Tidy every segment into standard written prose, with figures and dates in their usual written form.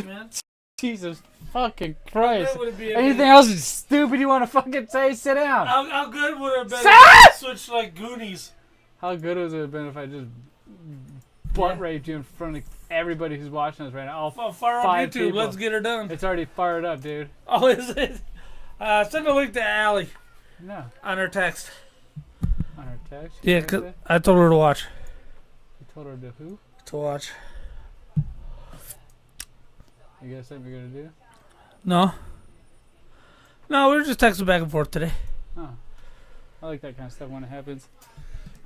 man. Jesus fucking Christ. Anything else is stupid you want to fucking say? Sit down. How good would it have been if I switched like Goonies? How good would it have been if I just butt raped you in front of everybody who's watching us right now? Well, fire up YouTube. People. Let's get her done. It's already fired up, dude. Oh, is it? Send a link to Allie. No. On her text. On her text? Yeah, cause I told her to watch. You told her to who? To watch. You got something you're going to do? No. No, we were just texting back and forth today. Oh. I like that kind of stuff when it happens.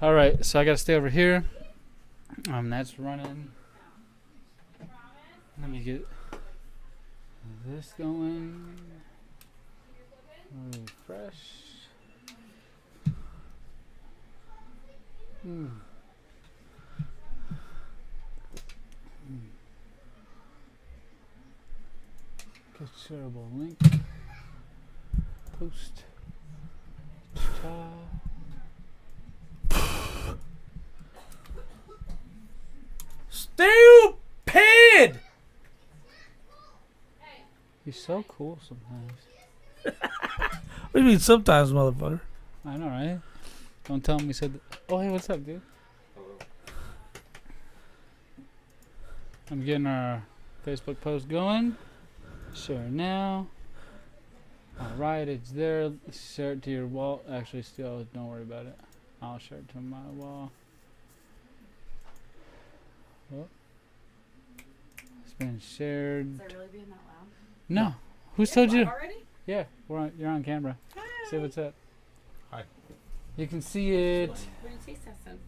All right, so I got to stay over here. That's running. Let me get this going. Refresh. Get shareable link. Post. Stupid! He's so cool sometimes. What do you mean sometimes, motherfucker? I know, right? Don't tell him we said that. Oh, hey, what's up, dude? I'm getting our Facebook post going. Share now. Alright, it's there. Share it to your wall. Actually, still, don't worry about it. I'll share it to my wall. Oh. It's been shared. Is that really being that loud? No. Who's told you? Already? Yeah, you're on camera. Hi. Say what's up. Hi. You can see it. Where do you taste that sense?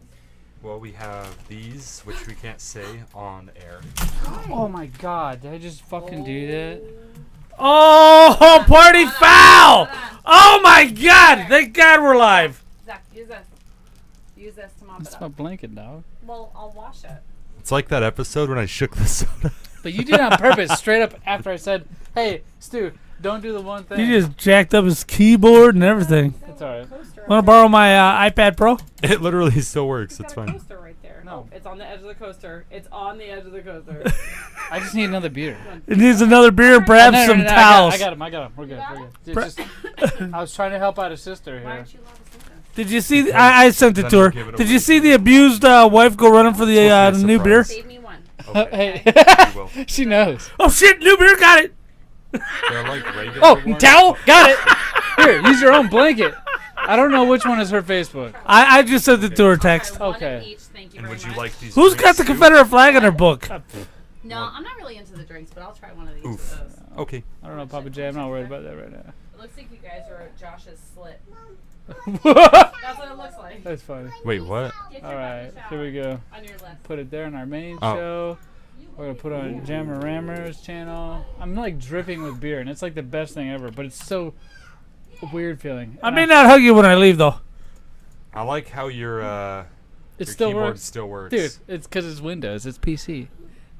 Well, we have these, which we can't say on air. Oh my god, did I just fucking do that? Oh, party foul! Oh my god! Thank God we're live. Zach, use this. Use this to mop That's it my up. blanket, dog. Well, I'll wash it. It's like that episode when I shook the soda. But you did it on purpose, straight up after I said, hey, Stu, don't do the one thing. He just jacked up his keyboard and everything. It's alright. Want to borrow my iPad Pro? It literally still works. It's It's got a fine. coaster right there. No. Oh, it's on the edge of the coaster. It's on the edge of the coaster. I just need another beer. It needs another beer and perhaps No, some I towels. got him. We're good. It's just, I was trying to help out a sister Why here. aren't you allowed to say this? Did you see? I sent it Then to her. give it Did away. you see the abused wife go running for the Supposed to be a new beer? surprise. Save me one. Okay. Hey, You will. she knows. Oh shit! New beer, got it. They're like regular Oh, ones. towel? Got it. Here, use your own blanket. I don't know which one is her Facebook. I just sent it to her text. One of Okay. each, thank you And very would you much. like these? Who's got drinks the too? Confederate flag in her book? No, I'm not really into the drinks, but I'll try one of these. Oof. With those. Okay. I don't know, Papa J. I'm not worried about that right now. It looks like you guys are Josh's slit. That's That's what it looks like. funny. Wait, what? Get your Alright, bucket here we shower go. on your list. Put it there in our main Oh. show. We're gonna put it on Jammer Rammer's channel. I'm like dripping with beer, and it's like the best thing ever, but it's so weird feeling. I And may not hug you when I leave, though. I like how your It your still keyboard works. still works. Dude, it's because it's Windows. It's PC.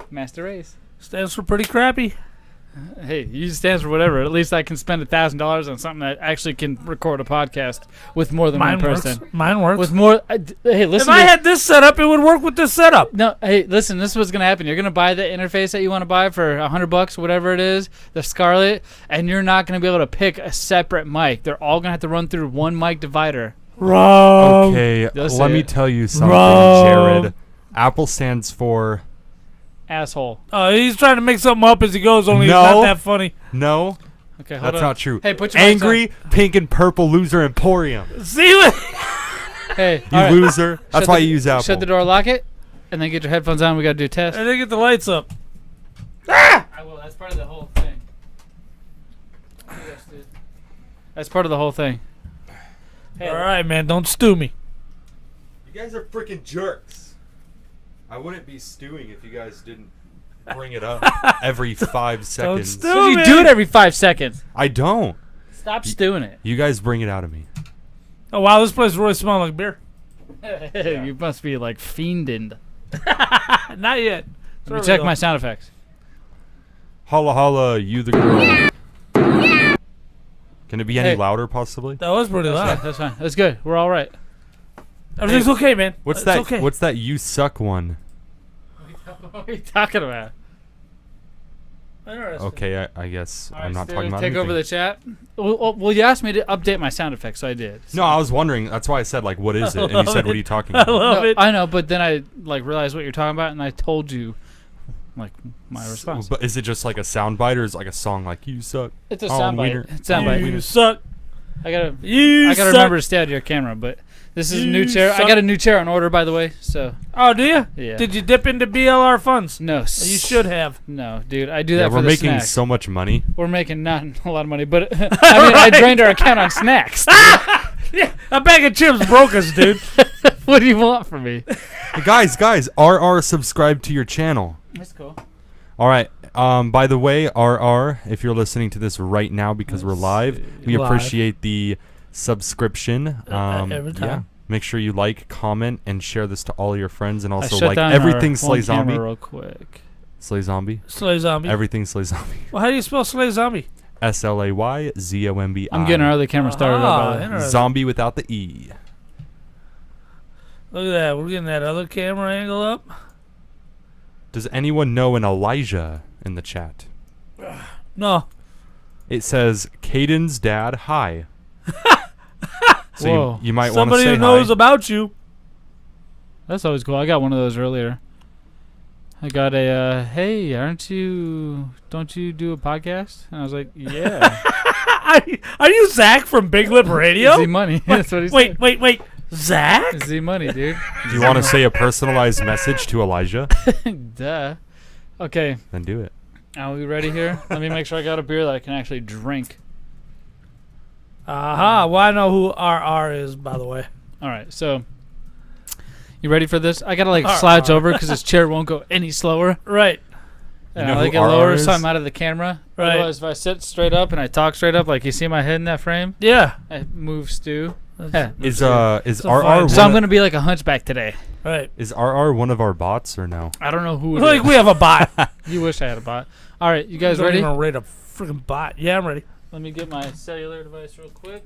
Master Race. Stands for pretty crappy. Hey, you stands for whatever. At least I can spend $1,000 on something that actually can record a podcast with more than Mine one works. person. Mine works. With more. Hey, listen. If I to- had this setup, it would work with this setup. No, hey, listen. This is what's gonna happen. You're gonna buy the interface that you want to buy for $100, whatever it is, the Scarlett, and you're not gonna be able to pick a separate mic. They're all gonna have to run through one mic divider. Wrong. Okay, Just let say me it. tell you something, Wrong. Jared. Apple stands for Asshole. He's trying to make something up as he goes, only No. it's not that funny. no. Okay, hold That's on. not true. Hey, put your mics Angry, pink, and purple loser Emporium. See what? Hey, You all right. loser. That's Shut why the- you use Apple. Shut the door, lock it, and then get your headphones on. We gotta do a test. I didn't get the lights up. I will. That's part of the whole thing. That's part of the whole thing. Hey, All right, man. Don't stew me. You guys are freaking jerks. I wouldn't be stewing if you guys didn't bring it up every 5 seconds. stew. so you man. do it every 5 seconds. I don't. Stop stewing it. You guys bring it out of me. Oh wow, this place really smells like beer. You must be like fiending. Not yet. Let me check my sound effects. Holla holla, you the girl. Can it be any Hey. louder, possibly? That was pretty loud. That's fine. That's good. We're all right. Everything's okay, man. What's It's that? Okay. What's that? You suck one. What are you talking about? Interesting. Okay, I guess All right, I'm not Stu, talking about take anything. over the chat. Well, you asked me to update my sound effects, so I did. No, I was wondering. That's why I said, like, what is it? And you said, what are you talking I about? love No, it. I know, but then I realized what you're talking about, and I told you, my response. But is it just like a sound bite, or is it like a song like "You Suck"? It's a Oh, sound bite. wiener. It's a soundbite. You suck. I gotta You suck. remember to stay out of your camera, but this is a new You chair. I suck. got a new chair on order, by the way. So Oh, do you? yeah. Did you dip into BLR funds? No, You should have. No, dude, I do Yeah, that for we're the making snacks. so much money. We're making not a lot of money, but I mean, I drained our account on snacks. Yeah, a bag of chips broke us, dude. What do you want from me? Hey, guys, RR, subscribe to your channel. That's cool. All right. By the way, RR, if you're listening to this right now because we're live, we Live. appreciate the subscription. Every time. Yeah. Make sure you like, comment, and share this to all your friends, and I also shut like down everything our Slay one camera Zombie. real quick. Slay Zombie. Slay Zombie. Everything Slay Zombie. Well, how do you spell Slay Zombie? SlayZombi. I'm getting our other camera started up. By the way. Interesting. Zombie without the E. Look at that. We're getting that other camera angle up. Does anyone know an Elijah in the chat? No. It says Caden's dad. Hi. So Whoa. you might want to Somebody say who knows hi. about you. That's always cool. I got one of those earlier. I got a, hey, don't you do a podcast? And I was like, yeah. Are you Zach from Big Lip Radio? Z Money. That's what he said. Wait. Zach? Z Money, dude. Do you want to say a personalized message to Elijah? Duh. Okay. Then do it. Are we ready here? Let me make sure I got a beer that I can actually drink. Aha. Well, I know who RR is, by the way. All right, so you ready for this? I gotta RR. slouch over because this chair won't go any slower. Right. And know I like who it lower RR so is? I'm out of the camera. Right. Otherwise, if I sit straight up and I talk straight up, like you see my head in that frame, Yeah. I move Stu. Is a RR fine- So I'm gonna be like a hunchback today. Right. is RR one of our bots or no? I don't know who it Like is. we have a bot. You wish I had a bot. All right, you guys Don't ready? even rate a freaking bot. Yeah, I'm ready. Let me get my cellular device real quick.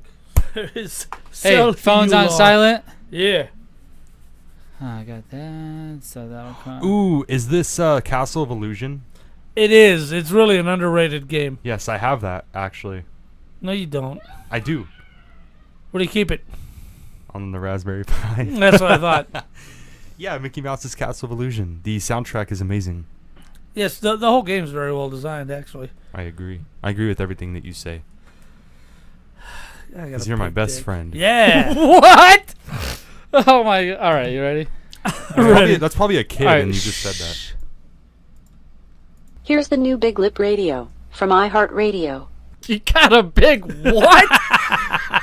It's Hey, phone's on cellular. silent. Yeah. I got that. So that'll come. Ooh, is this Castle of Illusion? It is. It's really an underrated game. Yes, I have that actually. No, you don't. I do. Where do you keep it? On the Raspberry Pi. That's what I thought. Yeah, Mickey Mouse's Castle of Illusion. The soundtrack is amazing. Yes, the whole game's very well designed, actually. I agree. I agree with everything that you say. I got Because a you're my big best dick. friend. Yeah. What? Oh my! All right, you ready? That's probably a kid, All right, and you just said that. Here's the new Big Lip Radio from iHeartRadio. You got a big what?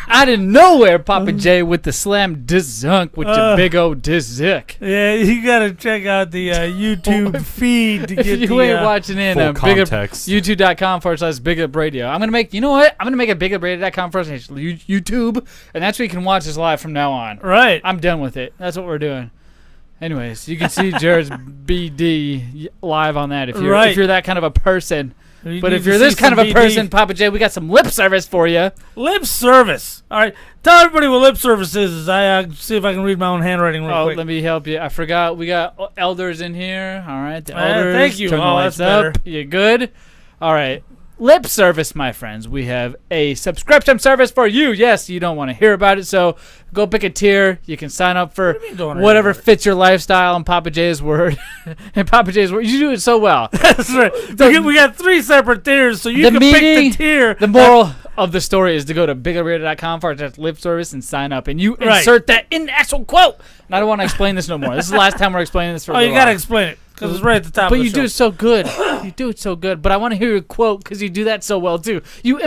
Out of nowhere, Papa J with the slam dizunk with your big old dizick. Yeah, you gotta check out the YouTube feed to get If you the. ain't watching in, full big up, context. youtube.com/Big Up Radio. I'm gonna make, you know what? I'm gonna make a bigupradio.com/YouTube, and that's where you can watch us live from now on. Right. I'm done with it. That's what we're doing. Anyways, you can see Jared's BD live on that if you're Right. if you're that kind of a person. You But need if to you're see this kind of some a BD. person, Papa J, we got some lip service for you. Lip service. All right. Tell everybody what lip service is. I see if I can read my own handwriting real Oh, quick. let me help you. I forgot we got elders in here. All right, the Yeah, elders. thank you. Turn the Oh, lights that's up. better. You good? All right. Lip service, my friends. We have a subscription service for you. Yes, you don't want to hear about it, so go pick a tier. You can sign up for What do you mean don't wanna hear whatever about it? fits your lifestyle. And Papa J's word, and Papa J's word. You do it so well. That's right. We got 3 separate tiers, so you The can meeting- pick the tier. The moral of the story is to go to bigradio.com/lip service and sign up, and you Right. insert that in the actual quote. And I don't want to explain this no more. This is the last time we're explaining this for a Oh, you little gotta while. explain it because it's right at the top. But of the you do show. it so good. You do it so good. But I want to hear your quote because you do that so well too. You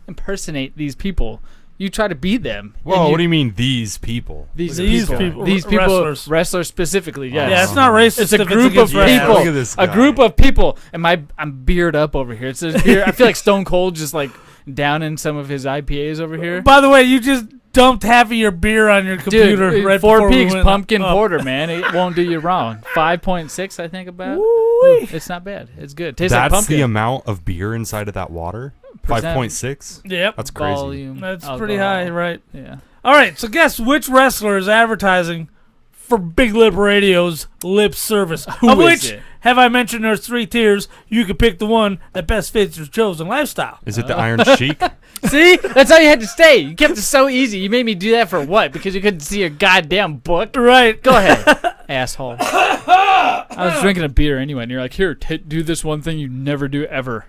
impersonate these people. You try to be them. Whoa, what do you mean, these people? These These people. people. These people. Wrestlers. Wrestlers specifically. Yes. Yeah, it's not racist. It's a if group of against wrestlers. people. Look at this A guy. group of people. And I'm beard up over here. It's a beer. I feel like Stone Cold just like down in some of his IPAs over here. By the way, you just dumped half of your beer on your computer Dude, right Four before we Peaks went pumpkin up. porter, man. It won't do you wrong. 5.6, I think about. Woo-wee. It's not bad. It's good. Tastes like That's pumpkin. the amount of beer inside of that water? Percent. 5.6? Yep. That's crazy. Volume, That's alcohol. pretty high, right? Yeah. All right, so guess which wrestler is advertising for Big Lip Radio's lip service? Who of is which it? Have I mentioned there's 3 tiers? You can pick the one that best fits your chosen lifestyle. Is it the Iron Sheik? See? That's how you had to stay. You kept it so easy. You made me do that for what? Because you couldn't see a goddamn book? Right. Go ahead, asshole. I was drinking a beer anyway, and you're like, here, do this one thing you never do ever.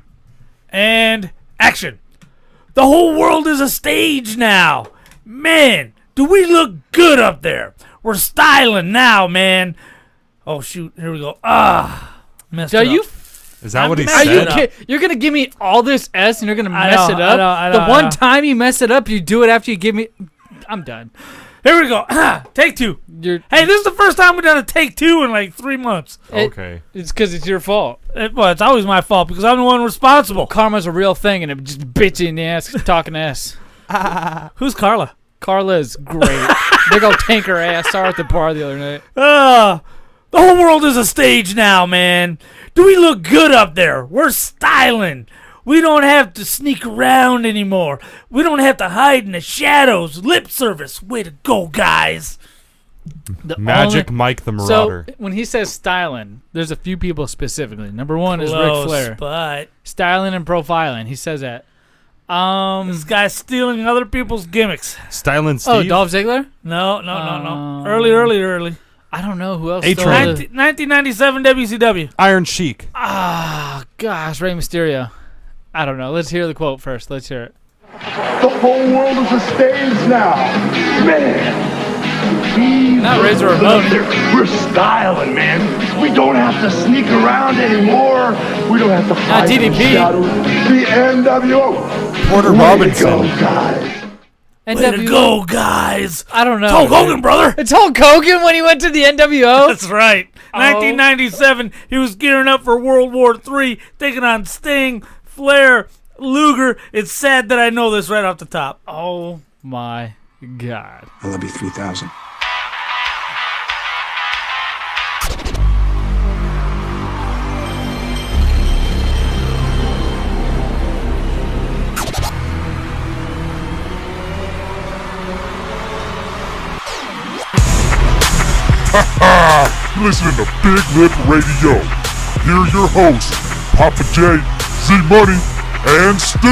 And action. The whole world is a stage now. Man, do we look good up there. We're styling now, man. Oh, shoot. Here we go. Messed it up. Is that what he messed said? it up. You're going to give me all this S and you're going to mess it up? I know, the one time you mess it up, you do it after you give me... I'm done. Here we go. Take 2. Hey, this is the first time we've done a take 2 in like 3 months. Okay. It's because it's your fault. Well, it's always my fault because I'm the one responsible. Karma's a real thing, and it just bit you in the ass talking S. Who's Carla? Carla is great. Big old tanker ass. Saw her at the bar the other night. The whole world is a stage now, man. Do we look good up there? We're styling. We don't have to sneak around anymore. We don't have to hide in the shadows. Lip service. Way to go, guys. Magic Mike the Marauder. So, when he says styling, there's a few people specifically. Number 1 is Ric Flair. But Styling and profiling. He says that. This guy's stealing other people's gimmicks. Styling Steve? Oh, Dolph Ziggler? No. Early. I don't know who else. A-Train. 1997 WCW. Iron Sheik. Gosh, Rey Mysterio. I don't know. Let's hear the quote first. Let's hear it. The whole world is a stage now. Man. Not Razor Ramon. We're styling, man. We don't have to sneak around anymore. We don't have to hide in the DDP. shadows. The NWO. Porter Way Robinson. to go, guys. Way to go, guys. I don't know. It's Hulk Hogan, brother. It's Hulk Hogan when he went to the NWO? That's right. 1997, he was gearing up for World War III, taking on Sting, Flair, Luger. It's sad that I know this right off the top. Oh, my God. I love you 3000. Listening to Big Lip Radio. Here are your hosts, Papa J, Z-Money, and Stu.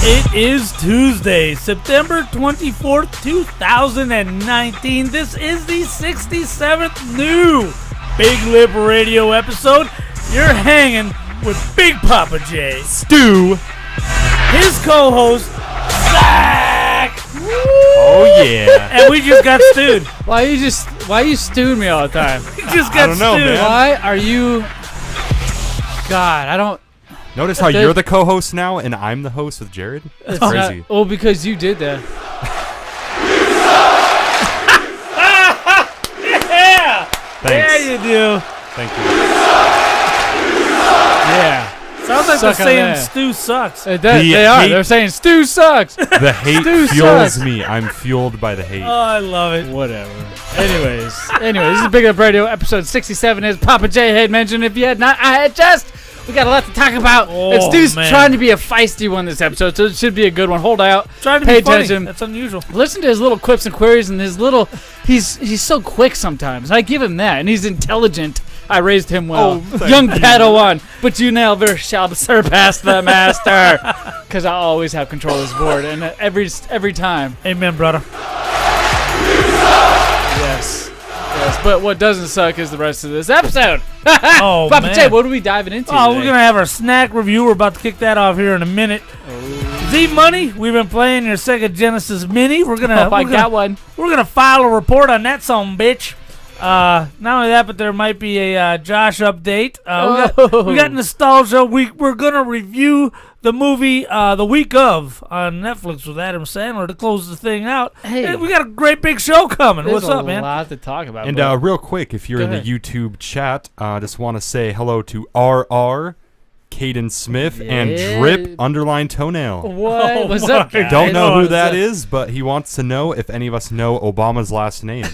It is Tuesday, September 24th, 2019. This is the 67th new Big Lip Radio episode. You're hanging with Big Papa J, Stu. his co-host, Zach. Oh, yeah. And we just got stewed. Why you stewing me all the time? We just got don't know, stewed. man. Why are you... God, I don't... Notice how you're the co-host now and I'm the host with Jared? That's It's crazy. not- because you did that. Yeah. Thanks. Yeah, you do. Thank you. Yeah. Sounds like Suck they're on saying that. Stu sucks. It does, The they are. hate- They're saying Stu sucks. The hate Stu fuels sucks. me. I'm fueled by the hate. Oh, I love it. Whatever. Anyways, this is Big Up Radio, episode 67. As Papa J had mentioned, if you had not, I had just. We got a lot to talk about. Oh, and Stu's man. trying to be a feisty one this episode, so it should be a good one. Hold out. Trying to Pay be funny. attention. That's unusual. Listen to his little quips and queries and his little. He's so quick sometimes. I give him that, and he's intelligent. I raised him well. Oh, thank Young Padawan, but you never shall surpass the master. Because I always have control of this board, and every time. Amen, brother. Yes. But what doesn't suck is the rest of this episode. Oh, Papa man. J, what are we diving into? Oh, today? we're going to have our snack review. We're about to kick that off here in a minute. Z-Money, we've been playing your Sega Genesis Mini. We're going to got one. We're going to file a report on that son of a bitch. Not only that, but there might be a Josh update. We got nostalgia. We're going to review the movie The Week Of on Netflix with Adam Sandler to close the thing out. Hey. We got a great big show coming. There's What's up, man? a lot to talk about. And but- real quick, if you're Go in the ahead. YouTube chat, just want to say hello to RR, Caden Smith, and Yeah. Drip _ Toenail. what? Oh What's my up, guys? Don't know who What's that up? is, but he wants to know if any of us know Obama's last name.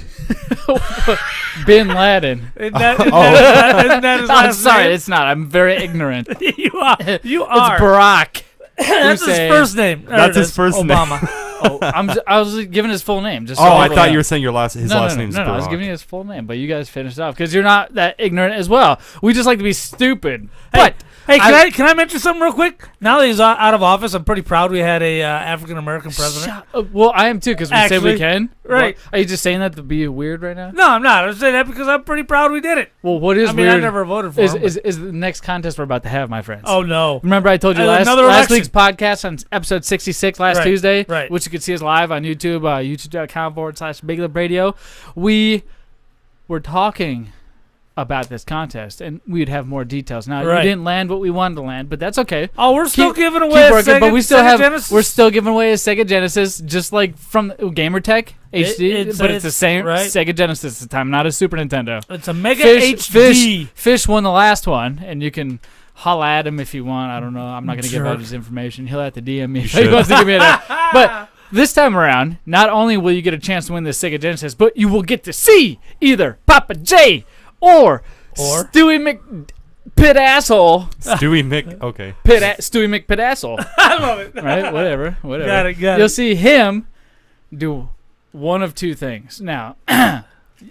Bin Laden. Isn't that his I'm last sorry, name? it's not. I'm very ignorant. You are. You It's are. Barack. That's his Hussein. first name. There That's it his is. first name. Obama. I was giving his full name. Just I thought you were saying his last name is No, I was giving you his full name, but you guys finished off because you're not that ignorant as well. We just like to be stupid. Hey, can I mention something real quick? Now that he's out of office, I'm pretty proud we had a African American president. Well, I am too because we say we can. Right? What? Are you just saying that to be weird right now? No, I'm not. I'm saying that because I'm pretty proud we did it. Well, what is weird? I never voted for him. Is the next contest we're about to have, my friends? Oh no! Remember I told you last week's podcast on episode 66 last Tuesday, right? Which you could see us live on YouTube, youtube.com/BigLipRadio. We were talking about this contest, and we'd have more details. Now, you didn't land what we wanted to land, but that's okay. Oh, we're still giving away a Sega, but we still Sega Genesis. We're still giving away a Sega Genesis, just like from GamerTech HD, but it's the same Sega Genesis this time, not a Super Nintendo. It's a Mega HD. Fish won the last one, and you can holla at him if you want. I don't know. I'm not going to give out his information. He'll have to DM me if he wants to give me that. But this time around, not only will you get a chance to win this Sega Genesis, but you will get to see either Papa J or Stewie McPit asshole. Stewie Mc. Okay. Stewie McPit asshole. I love it. Right? Whatever. Got it. You'll see him do one of two things. Now,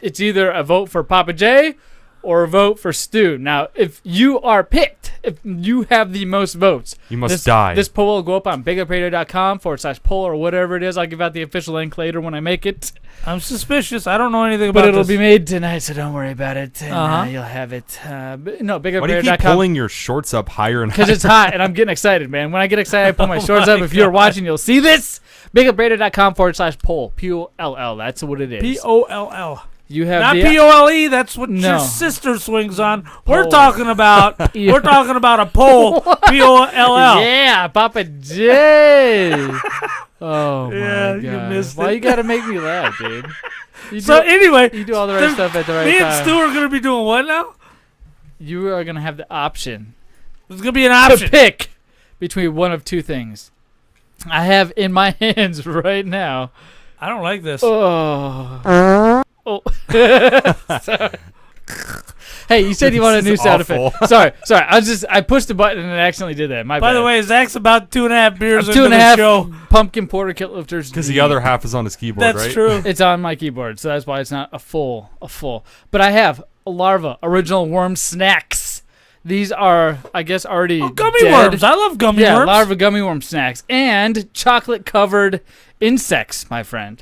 it's either a vote for Papa J or a vote for Stu. Now, if you are picked, if you have the most votes, you must die. This poll will go up on biglipradio.com/poll or whatever it is. I'll give out the official link later when I make it. I'm suspicious. I don't know anything about it. But it'll be made tonight, so don't worry about it. And, you'll have it. biglipradio.com. Why do you keep pulling your shorts up higher and higher? Because it's hot, and I'm getting excited, man. When I get excited, I pull my shorts up. If you're watching, you'll see this. biglipradio.com/poll. P-O-L-L. That's what it is. P-O-L-L. You have not P-O-L-E. That's what your sister swings on. We're talking about a pole. P-O-L-L. Yeah, Papa J. Oh my God! You missed Why it. you gotta make me laugh, dude? Anyway, you do all the right stuff at the right time. Me and Stu are gonna be doing what now? You are gonna have the option. There's gonna be an option to pick between one of two things. I have in my hands right now. I don't like this. Oh. Sorry. Hey, you said you wanted a new sound effect. Sorry. I pushed the button and accidentally did that. My bad. By the way, Zach's about 2.5 beers into the show. Pumpkin porter lifters. Because the other half is on his keyboard, right? That's true. It's on my keyboard, so that's why it's not a full. But I have a Larva original worm snacks. These are, I guess, already gummy worms. I love gummy worms. Yeah, Larva gummy worm snacks and chocolate-covered insects, my friend.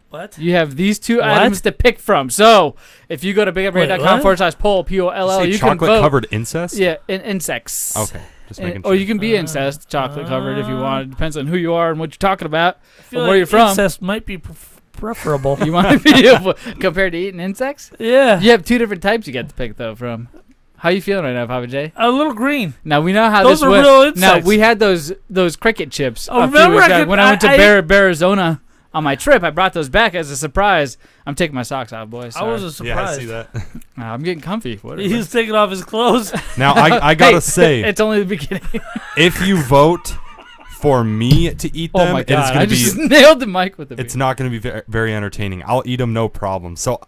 What? You have these two items to pick from. So, if you go to biglipradio.com/poll, P-O-L-L, you can vote. Chocolate-covered incest? Yeah, insects. Okay. Just making sure. Or you can be incest, chocolate-covered if you want. It depends on who you are and what you're talking about or where like you're from. Incest might be preferable. You want to be compared to eating insects? Yeah. You have two different types you get to pick, though, from. How you feeling right now, Papa J? A little green. Now we know how those this are went. Real insects. Now we had those cricket chips. Oh, remember when I went to Arizona on my trip, I brought those back as a surprise. I'm taking my socks off, boys. Sorry. I was surprised. Yeah, I see that. I'm getting comfy. Whatever. He's taking off his clothes. Now I gotta say, it's only the beginning. If you vote for me to eat them, oh my God, it's gonna I just nailed the mic with the. It's not going to be very entertaining. I'll eat them, no problem. So.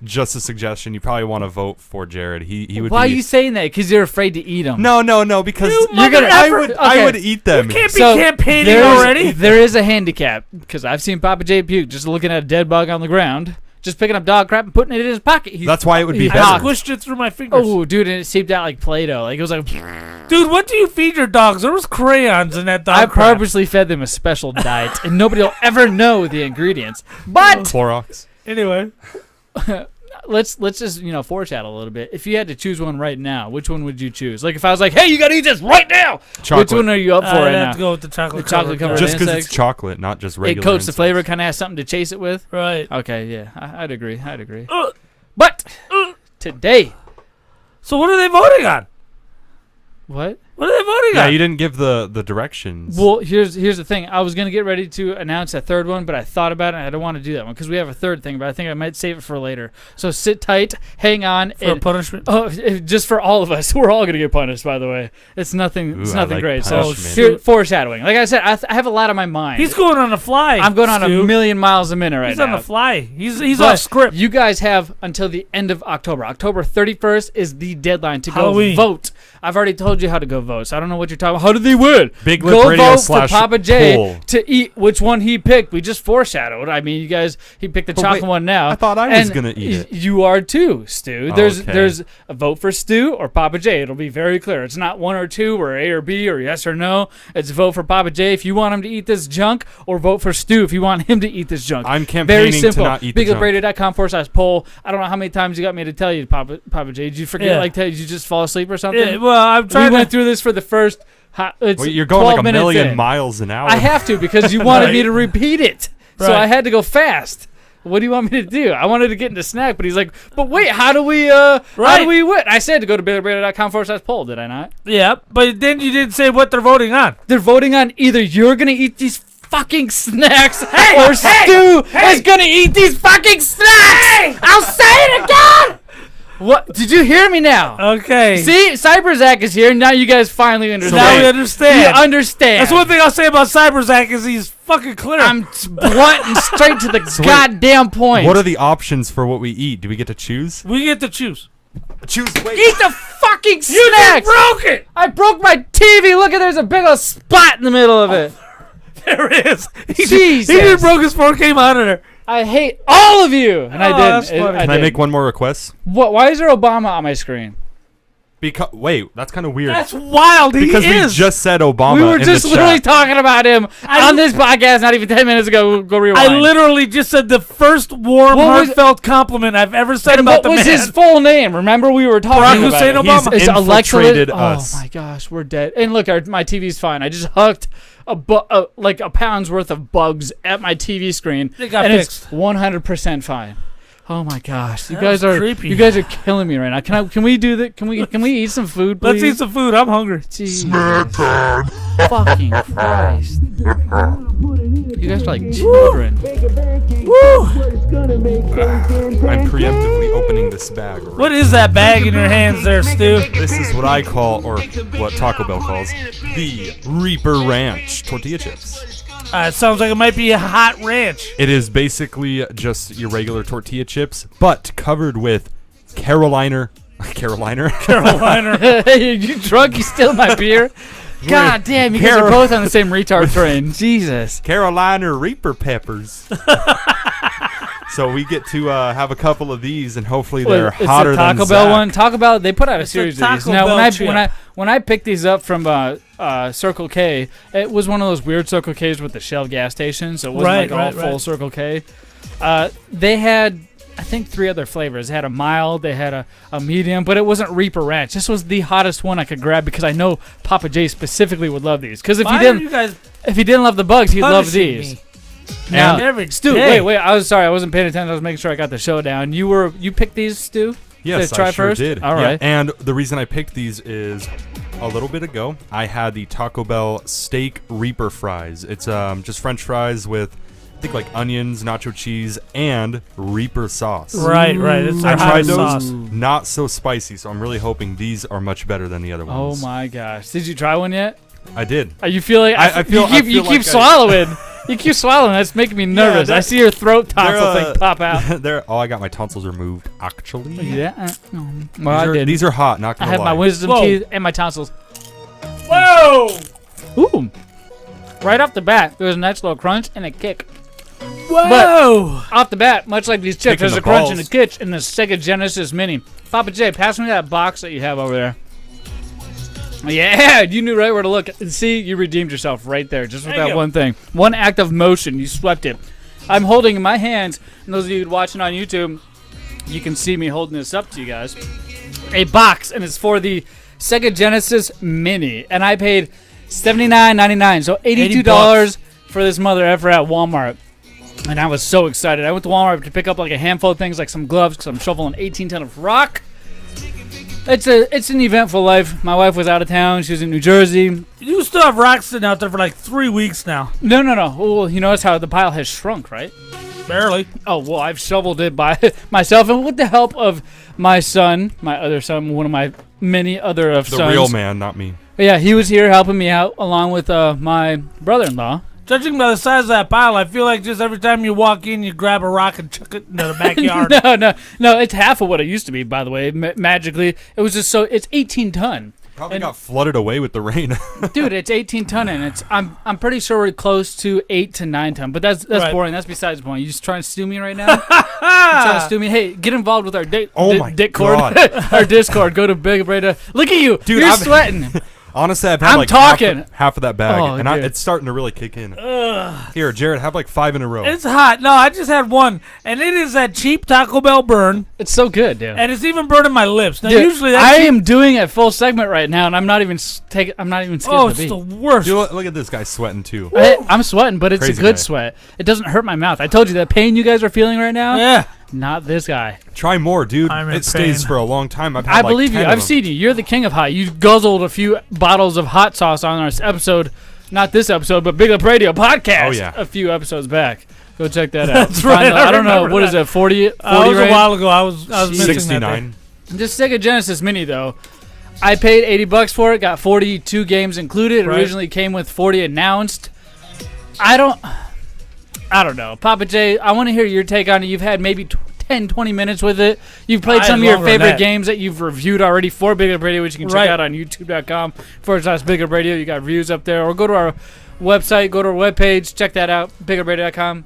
Just a suggestion. You probably want to vote for Jared. He would. Why are you saying that? Because you're afraid to eat them. No. Because you're gonna. I would eat them. You can't be campaigning already. There is a handicap because I've seen Papa J puke just looking at a dead bug on the ground, just picking up dog crap and putting it in his pocket. That's why it would be better. I squished it through my fingers. Oh, dude, and it seeped out like Play-Doh. Like it was like. Dude, what do you feed your dogs? There was crayons in that dog I crap. purposely fed them a special diet, and nobody will ever know the ingredients. But Clorox. Anyway. Let's just foreshadow a little bit. If you had to choose one right now, which one would you choose? Like if I was like, "Hey, you gotta eat this right now." Chocolate. Which one are you up for right now? I'd have to go with the chocolate. Chocolate covered just because insects. it's chocolate, not just regular. It coats insects. the flavor, kind of has something to chase it with. Right. Okay. Yeah, I'd agree. But today. So what are they voting on? What? What are they voting on? Yeah, you didn't give the directions. Well, here's the thing. I was going to get ready to announce a third one, but I thought about it, and I don't want to do that one because we have a third thing, but I think I might save it for later. So sit tight, hang on. For a punishment? Oh, just for all of us. We're all going to get punished, by the way. It's nothing nothing great. Punishment. So here, foreshadowing. Like I said, I have a lot on my mind. He's going on the fly. I'm going on a million miles a minute right now. He's on the fly. He's off script. You guys have until the end of October. October 31st is the deadline to Halloween. go vote. I've already told you how to go vote, so I don't know what you're talking about. How did they win? Big Lip Go Radio vote slash for Papa J poll. to eat which one he picked. We just foreshadowed. I mean, you guys, he picked the chocolate wait, one now. I thought I was And gonna eat it. You are too, Stu. There's Okay. a vote for Stu or Papa J. It'll be very clear. It's not 1 or 2 or A or B or yes or no. It's vote for Papa J if you want him to eat this junk, or vote for Stu if you want him to eat this junk. I'm campaigning very simple. to not eat the junk. BigLipRadio.com/poll. I don't know how many times you got me to tell you, Papa J. Did you forget? Yeah. Did you just fall asleep or something? Yeah, well, I'm We trying went to. through this for the first. It's Wait, you're going 12 like a minutes million in. miles an hour. I have to because you wanted me Right. to repeat it, so Right. I had to go fast. What do you want me to do? I wanted to get into snack, but he's like, "But wait, how do we? How Right. do we win?" I said to go to BigLipRadio.com/poll. Did I not? Yeah, but then you didn't say what they're voting on. They're voting on either you're gonna eat these fucking snacks, or Stu is gonna eat these fucking snacks. I'll say it again. What? Did you hear me now? Okay. See, Cyberzak is here. Now you guys finally understand. now we wait. understand. You understand. That's one thing I'll say about Cyberzak is he's fucking clear. I'm blunt and straight to the wait, goddamn point. What are the options for what we eat? Do we get to choose? we get to choose. Choose. Wait. Eat the fucking You just snacks! broke it. I broke my TV. Look at there's a big old spot in the middle of it. There it is. He Jesus. just broke his 4K monitor. I hate all of you, and I Oh, didn't. that's funny. Can I make one more request? What? Why is there Obama on my screen? Because wait, that's kind of weird. That's wild. He because is. we just said Obama. We were in just the literally chat. talking about him on this podcast not even 10 minutes ago. Go rewind. I literally just said the first warm, What was- heartfelt compliment I've ever said And about what the was man. his full name? Remember we were talking Barack about Hussein it. Obama. He's It's Alexa infiltrated Liz- us. Oh my gosh, we're dead. And look, my TV's fine. I just hucked like a pound's worth of bugs at my TV screen, It got and fixed. it's 100% fine. Oh my gosh, you That guys was are creepy. you guys are killing me right now. Can we do that? Can we eat some food, please? Let's eat some food. I'm hungry. Jesus. Fucking Christ. You guys are like children. Woo! I'm preemptively opening this bag. Right. What is that bag in your hands there, Stu? This is what I call, or what Taco Bell calls, the Reaper Ranch tortilla chips. It sounds like it might be a hot ranch. It is basically just your regular tortilla chips, but covered with Carolina. Carolina. Hey, you drunk? You steal my beer? God damn, you guys are both on the same retard train. Jesus. Carolina Reaper peppers. So we get to have a couple of these, and hopefully they're It's hotter the Taco than Bell Zach. one. Taco Bell, they put out a It's series a of these. Taco Now, Bell chip. when I picked these up from Circle K, it was one of those weird Circle Ks with the Shell gas station, so it wasn't all full Circle K. They had, I think, 3 other flavors. They had a mild, they had a medium, but it wasn't Reaper Ranch. This was the hottest one I could grab because I know Papa J specifically would love these. Because if Why he are you didn't, guys if he didn't love the bugs, he'd love punishing these. me? Now, Every Stu, day. wait. I was sorry. I wasn't paying attention. I was making sure I got the show down. You picked these, Stu? Yes, To try I sure first? did. All Yeah, right. and the reason I picked these is a little bit ago, I had the Taco Bell steak Reaper fries. It's just French fries with, I think, like onions, nacho cheese, and Reaper sauce. Right. It's I our tried hot those, sauce. not so spicy, so I'm really hoping these are much better than the other Oh ones. my gosh! Did you try one yet? I did. Are you feeling? I feel- I you feel keep like swallowing. You keep swallowing. That's making me nervous. I see your throat tonsil thing pop out. I got my tonsils removed, actually. Yeah. Well, I did. These are hot, not I gonna have lie. my wisdom Whoa. teeth and my tonsils. Whoa! Ooh! Right off the bat, there's a nice little crunch and a kick. Whoa! Off the bat, much like these chips, Kicking there's the a crunch and a balls. kick in the Sega Genesis Mini. Papa J, pass me that box that you have over there. Yeah, you knew right where to look. See, you redeemed yourself right there, just with There you that go. one thing. One act of motion, you swept it. I'm holding in my hands, and those of you watching on YouTube, you can see me holding this up to you guys. A box, and it's for the Sega Genesis Mini, and I paid $79.99, so $82 for this mother effer at Walmart. And I was so excited. I went to Walmart to pick up like a handful of things, like some gloves, because I'm shoveling 18 ton of rock. It's an eventful life. My wife was out of town. She was in New Jersey. You still have rocks sitting out there for like 3 weeks now. No. Well, you notice how the pile has shrunk, right? Barely. Oh, well, I've shoveled it by myself, and with the help of my son, my other son, one of my many other The sons. real man, not me. Yeah, he was here helping me out, along with my brother-in-law. Judging by the size of that pile, I feel like just every time you walk in, you grab a rock and chuck it into the backyard. No, it's half of what it used to be, by the way, magically. It was just it's 18 ton. Probably got flooded away with the rain. Dude, it's 18 ton and I'm pretty sure we're close to 8 to 9 ton, but that's Right. boring. That's besides the point. You just trying to stew me right now? You trying to stew me? Hey, get involved with our Discord. Our Discord. Go to Big Breda. Look at you, dude. You're sweating. Honestly, I've had I'm like talking. half of that bag, and dude. it's starting to really kick in. Here, Jared, have like 5 in a row. It's hot. No, I just had one, and it is that cheap Taco Bell burn, It's so good, dude. and it's even burning my lips. Now, Dude, usually that's I am doing a full segment right now, and I'm not even skipping Oh, the it's beat. the worst. Dude, look at this guy sweating too. I'm sweating, but it's Crazy a good guy. sweat. It doesn't hurt my mouth. I told you that pain you guys are feeling right now. Yeah. Not this guy. Try more, dude. I'm in It stays pain. for a long time. I've had I like believe 10 you. of I've them. seen you. You're the king of hot. You guzzled a few bottles of hot sauce on our episode, not this episode, but Big Up Radio podcast. Oh, yeah. A few episodes back. Go check that out. That's right, Find the- I I don't know. remember What is that. it? 40 It was a range? while ago. I was missing that 69. Just Sega Genesis Mini though. I paid $80 for it. Got 42 games included. It Right. originally came with 40 announced. I don't know. Papa J, I want to hear your take on it. You've had maybe 10, 20 minutes with it. You've played I some of had your longer than favorite that. games that you've reviewed already for Big Up Radio, which you can check Right. out on youtube.com/Big Up Radio. You got reviews up there. Or go to our website, go to our webpage, check that out, bigupradio.com.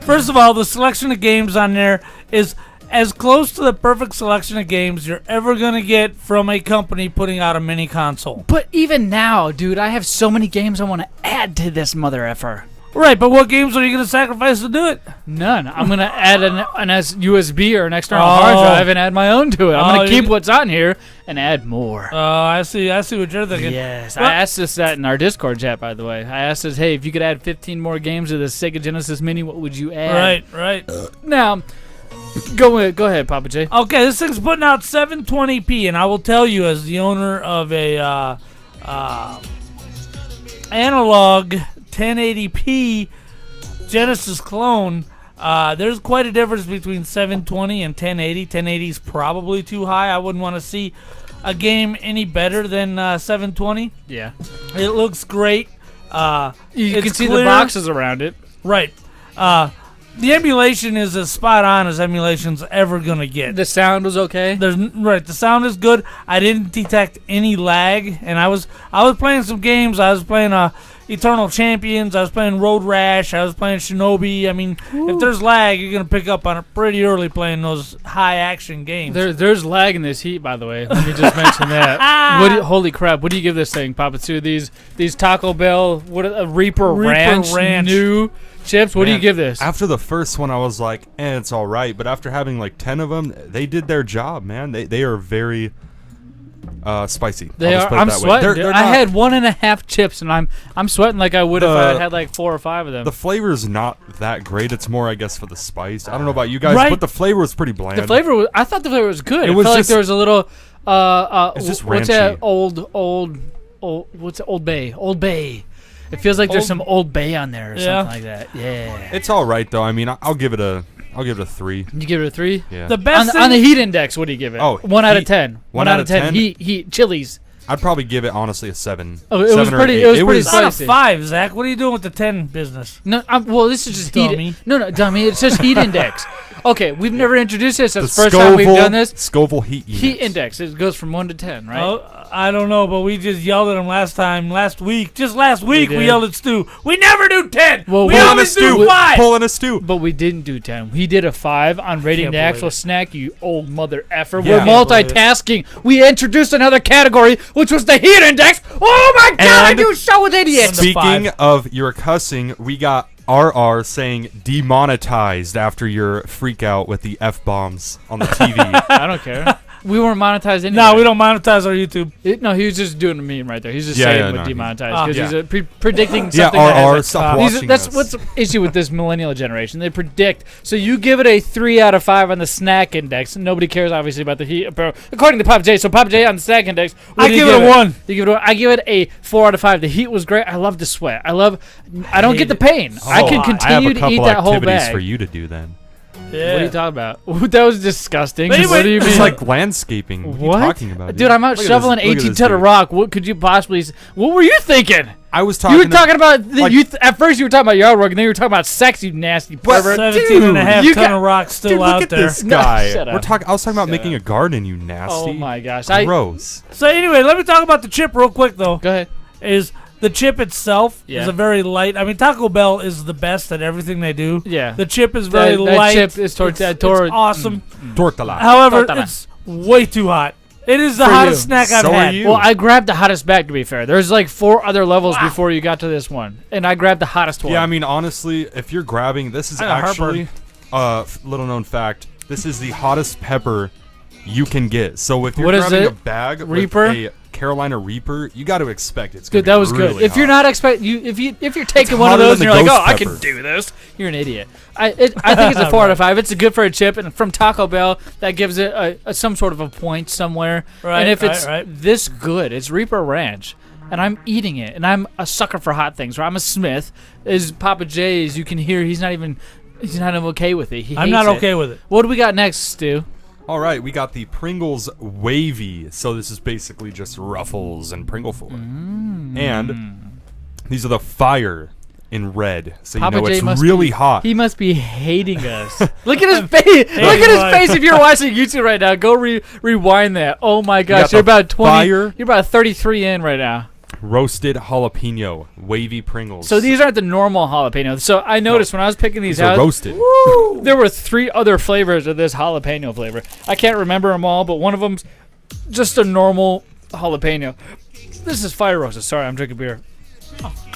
First of all, the selection of games on there is as close to the perfect selection of games you're ever going to get from a company putting out a mini console. But even now, dude, I have so many games I want to add to this mother effer. Right, but what games are you going to sacrifice to do it? None. I'm going to add an USB or an external Oh. hard drive and add my own to it. I'm Oh, going to keep you- what's on here and add more. Oh, I see what you're thinking. Yes. Well- I asked us that in our Discord chat, by the way. I asked us, hey, if you could add 15 more games to the Sega Genesis Mini, what would you add? Right. Now, go ahead, Papa J. Okay, this thing's putting out 720p, and I will tell you, as the owner of a analog 1080p Genesis clone, there's quite a difference between 720 and 1080. 1080 is probably too high. I wouldn't want to see a game any better than 720. Yeah. It looks great. You It's can see clear. the boxes around it. Right. The emulation is as spot on as emulation's ever gonna get. The sound was okay. The sound is good. I didn't detect any lag, and I was playing some games. I was playing Eternal Champions. I was playing Road Rash. I was playing Shinobi. I mean, if there's lag, you're gonna pick up on it pretty early playing those high action games. There's lag in this heat, by the way. Let me just mention that. Holy crap! What do you give this thing, Papa? To these Taco Bell, Reaper Ranch new chips. What do you give this? After the first one, I was like, it's all right. But after having like 10 of them, they did their job, man. They are very spicy. They I'll just are. put it I'm that way. sweating. They're I not- had 1.5 chips, and I'm sweating like I would if I had like 4 or 5 of them. The flavor's not that great. It's more, I guess, for the spice. I don't know about you guys, Right. but the flavor was pretty bland. I thought the flavor was good. It It was felt like just- there was a little. It's just what's that ranchy. what's it, Old Bay? Old Bay. It feels like there's Old- some Old Bay on there or Yeah. something like that. Yeah. It's all right though. I mean, I'll give it a 3. You give it a 3. Yeah. The best On the thing- heat index, what do you give it? Oh, 1 out of heat. 10. 1 out of 10? Heat. Chili's. I'd probably give it honestly a 7. Oh, it 7 was or pretty- 8. it was pretty It's not a spicy. 5, Zach. What are you doing with the 10 business? No, well, this is just Dummy. heat. No, dummy. It's just heat index. Okay, we've never introduced this. That's the The first time we've done this. Scoville heat units. Heat index. It goes from 1 to 10, right? Oh, I don't know, but we just yelled at him last week. Just last week, we did. yelled at Stu. We never do 10. Well, we Pulling always do stew. 5. Pulling a stew. But we didn't do 10. He did a 5 on rating Can't the believe actual it. snack, you old mother effer. Yeah. We're Can't believe it. multitasking. We introduced another category, which was the heat index. Oh my god, I And do so with idiots. Speaking of your cussing, we got RR saying demonetized after your freak out with the F-bombs on the TV. I don't care. We weren't monetized anyway. No, we don't monetize our YouTube. No, he was just doing a meme right there. He's just Yeah, saying yeah, what no, demonetized because yeah. he's predicting Yeah, something. that has RR, a- stop These- watching That's us. what's the issue with this millennial generation. They predict. So you give it a 3 out of 5 on the snack index. Nobody cares, obviously, about the heat. According to Pop J. So Pop J on the snack index. what I do you give it a 1. You give it a 1. I give it a 4 out of 5. The heat was great. I love the sweat. I don't get the pain. I can I have continue a to couple eat that whole activities bag. for you to do then. Yeah. What are you talking about? That was disgusting. But anyway, What do you mean? It's like landscaping. What are you What? talking about? Dude, I'm out Look at shoveling this- look at 18 this ton of dude. rock. What could you possibly? What were you thinking? I was talking. You were talking about at first you were talking about yard work, and then you were talking about sex. You nasty pervert. 17.5 ton of rock still dude, out look there. at this guy. Shut up. I was talking about making a garden. You nasty. Oh my gosh. Gross. So anyway, let me talk about the chip real quick though. Go ahead. Is the chip itself Yeah. is a very light. I mean, Taco Bell is the best at everything they do. Yeah. The chip is very That light. chip is it's awesome. Tortilla. However, Tortilla. it's way too hot. It is the For hottest you. snack I've So are had. you. Well, I grabbed the hottest bag, to be fair. There's like 4 other levels before you got to this one. And I grabbed the hottest one. Yeah, I mean, honestly, if you're grabbing, this is I got actually little known fact. This is the hottest pepper you can get. So if you're What is grabbing it? a bag Reaper? with a Carolina Reaper, you got to expect it's Good, gonna that was be really good. If hot. you're not if you're taking one of hotter those than and you're the like, oh, ghost I can pepper. do this, you're an idiot. I think it's a 4 out of 5. It's good for a chip, and from Taco Bell, that gives it some sort of a point somewhere. Right, and if it's right. this good, it's Reaper Ranch, and I'm eating it, and I'm a sucker for hot things. Or I'm a Smith. Is Papa J's? You can hear he's not even okay with it. I'm not okay with it. What do we got next, Stu? All right, we got the Pringles Wavy. So this is basically just Ruffles and Pringle Four. And these are the fire in red. So Papa you know J it's must really be- hot. He must be hating us. Look at his face. Look at his face. If you're watching YouTube right now, go rewind that. Oh my gosh, got you're the about 20. fire. You're about 33 in right now. Roasted jalapeno wavy Pringles. So these aren't the normal jalapenos. So I noticed when I was picking these These are out, roasted. there were 3 other flavors of this jalapeno flavor. I can't remember them all, but one of them's just a normal jalapeno. This is fire roasted. Sorry, I'm drinking beer.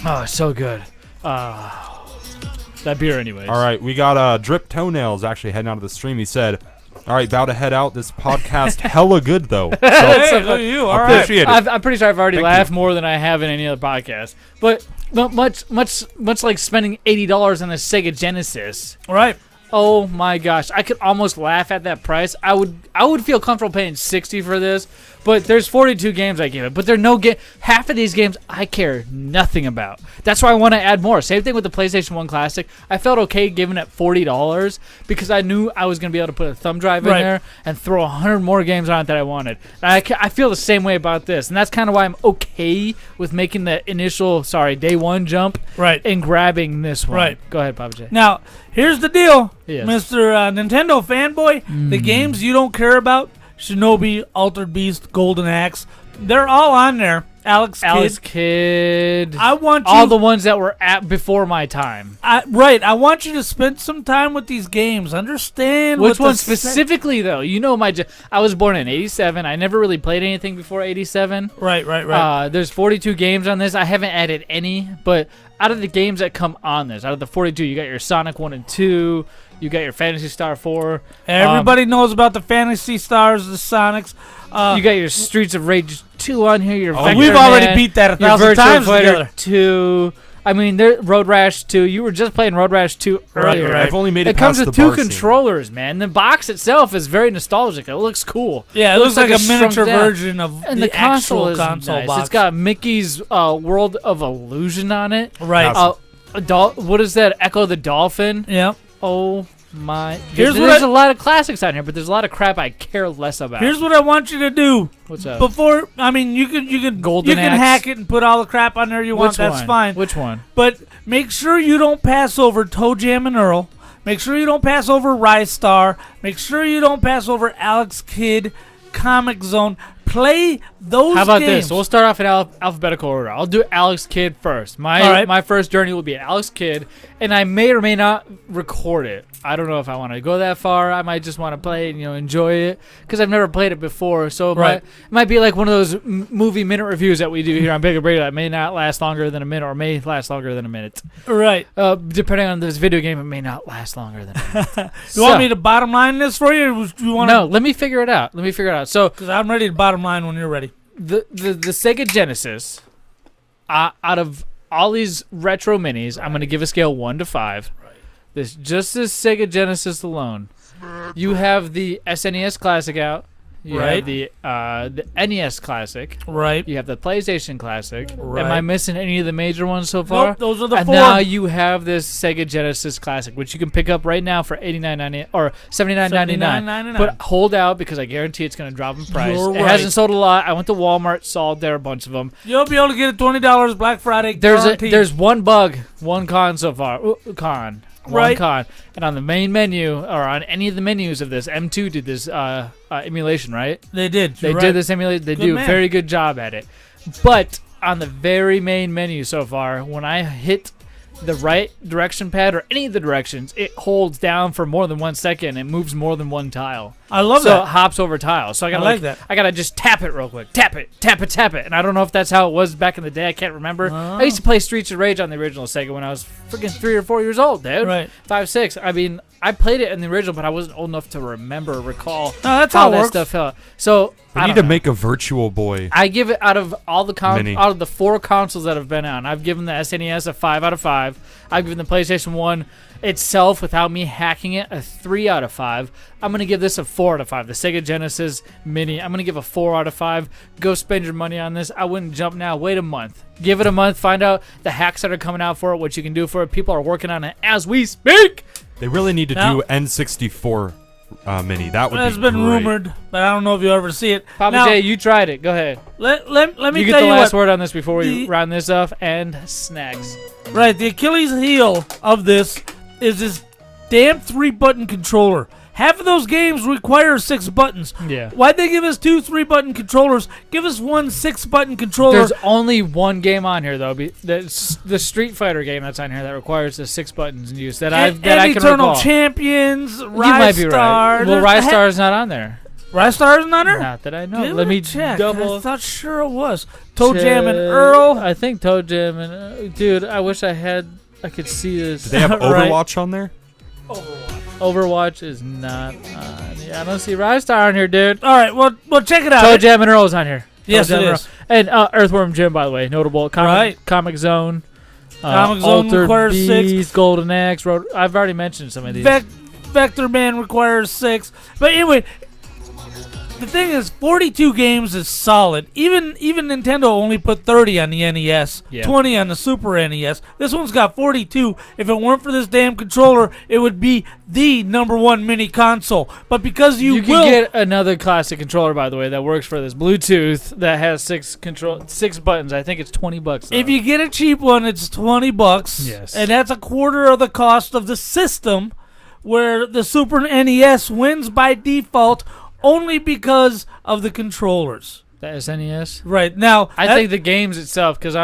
Oh, it's so good. That beer, anyways. All right, we got Drip Toenails actually heading out of the stream. He said, all right, about to head out. This podcast hella good, though. So, Hey, look at you. All right. appreciate it. I'm pretty sure I've already Thank laughed you. more than I have in any other podcast. But much like spending $80 on a Sega Genesis. Right. Oh my gosh, I could almost laugh at that price. I would feel comfortable paying $60 for this. But there's 42 games I give it. But there are no half of these games I care nothing about. That's why I want to add more. Same thing with the PlayStation 1 Classic. I felt okay giving it $40 because I knew I was going to be able to put a thumb drive in there and throw 100 more games on it that I wanted. And I feel the same way about this. And that's kind of why I'm okay with making the initial, day 1 jump and grabbing this one. Right. Go ahead, Papa J. Now, here's the deal, Yes. Mr. Nintendo fanboy. The games you don't care about, Shinobi, Altered Beast, Golden Axe, they're all on there. Alex Kidd. I want you, all the ones that were at before my time. I want you to spend some time with these games. Understand Which what one the specifically, though? You know, I was born in '87. I never really played anything before '87. Right. There's 42 games on this. I haven't added any, but out of the games that come on this, out of the 42, you got your Sonic 1 and 2. You got your Phantasy Star 4. Everybody knows about the Fantasy Stars, the Sonics. You got your Streets of Rage 2 on here. Your Vector we've already Man, beat that your 1,000 Virtua times Fighter together. 2. I mean, Road Rash 2. You were just playing Road Rash 2 earlier. Right. I've only made it It comes past with the 2 bar scene. controllers, man. The box itself is very nostalgic. It looks cool. Yeah, it looks like a shrunk miniature down. version of And the the console actual is console nice. box. It's got Mickey's World of Illusion on it. Right. What is that? Echo the Dolphin. Yeah. Oh my! Here's what There's a lot of classics on here, but there's a lot of crap I care less about. Here's what I want you to do. What's up? Before, I mean, you can Golden Axe. Hack it and put all the crap on there you want. Which That's one? fine. Which one? But make sure you don't pass over Toe Jam and Earl. Make sure you don't pass over Rise Star. Make sure you don't pass over Alex Kidd, Comic Zone. Play those games. How about this? We'll start off in alphabetical order. I'll do Alex Kidd first. My first journey will be Alex Kidd, and I may or may not record it. I don't know if I want to go that far. I might just want to play it and enjoy it because I've never played it before. So it might be like one of those movie minute reviews that we do here on Big Radio that may not last longer than a minute or may last longer than a minute. Right. Depending on this video game, it may not last longer than a minute. You want me to bottom line this for you? Or do you want No, let me figure it out. So, because I'm ready to bottom line when you're ready. The Sega Genesis, out of all these retro minis, I'm going to give a scale 1 to 5. This Sega Genesis alone. You have the SNES Classic out. You Right. have the NES Classic. Right. You have the PlayStation Classic. Right. Am I missing any of the major ones so far? Nope, those are the and 4. now you have this Sega Genesis Classic, which you can pick up right now for $89.99 or $79.99. $79.99. But hold out because I guarantee it's going to drop in price. You're It right. hasn't sold a lot. I went to Walmart, saw there a bunch of them. You'll be able to get it $20 Black Friday. Guaranteed. There's one bug, one con so far. One Right. con. And on the main menu, or on any of the menus of this, M2 did this emulation, right? They did. They You're right. did this emulation. They Good do man. a very good job at it. But on the very main menu so far, when I hit the right direction pad or any of the directions, it holds down for more than 1 second. It moves more than one tile. I love So it that. hops over tiles. So I gotta I like that. I gotta just tap it real quick. Tap it, tap it, tap it. And I don't know if that's how it was back in the day. I can't remember. I used to play Streets of Rage on the original Sega when I was freaking 3 or 4 years old, dude. Right. 5, 6. I mean, I played it in the original, but I wasn't old enough to remember or recall No, that's how it that works. stuff felt. So We I need don't to know. make a Virtual Boy. I give it out of all the Mini. out of the 4 consoles that have been out. I've given the SNES a 5 out of 5. I've given the PlayStation 1 itself, without me hacking it, a 3 out of 5. I'm gonna give this a 4 out of 5. The Sega Genesis Mini, I'm gonna give a 4 out of 5. Go spend your money on this. I wouldn't jump now. Wait a month. Give it a month. Find out the hacks that are coming out for it. What you can do for it. People are working on it as we speak. They really need to Now- do N64 Mini. That would That's be been great. rumored, but I don't know if you'll ever see it. Papa Now, J, you tried it. Go ahead. let me You get tell the you last what. word on this before we The- round this off. And snacks. Right, the Achilles heel of this is this damn 3-button controller. Half of those games require 6 buttons. Yeah. Why'd they give us 2 3-button controllers? Give us 1 6-button controller. There's only one game on here though. That's the Street Fighter game that's on here that requires the 6 buttons in use that I can Eternal recall. Champions, You might be right. Star. Well, Rise Star is not on there. Rise Star isn't on there? Not that I know. Give Let it me a check. double. I thought sure it was. Toe Jam and Earl. I think Toe Jam and dude. I wish I could see this. Do they have Right. Overwatch on there? Overwatch is not on. Yeah, I don't see Rise Star on here, dude. All right, well, check it out. Toe Jam and Earl's on here. Yes, Toe Jam it and is. Earl. And Earthworm Jim, by the way, notable. Comic Zone. Comic Zone Altered requires 6. Beast, Golden Axe. I've already mentioned some of these. Vector Man requires 6. But anyway, the thing is, 42 games is solid. Even Nintendo only put 30 on the NES, Yeah. 20 on the Super NES. This one's got 42. If it weren't for this damn controller, it would be the #1 mini console. But because You will can get another classic controller, by the way, that works for this Bluetooth that has 6 buttons. I think it's $20. Though. if you get a cheap one, it's $20. Yes. And that's a quarter of the cost of the system, where the Super NES wins by default only because of the controllers. the SNES. Right now, I think the games itself, because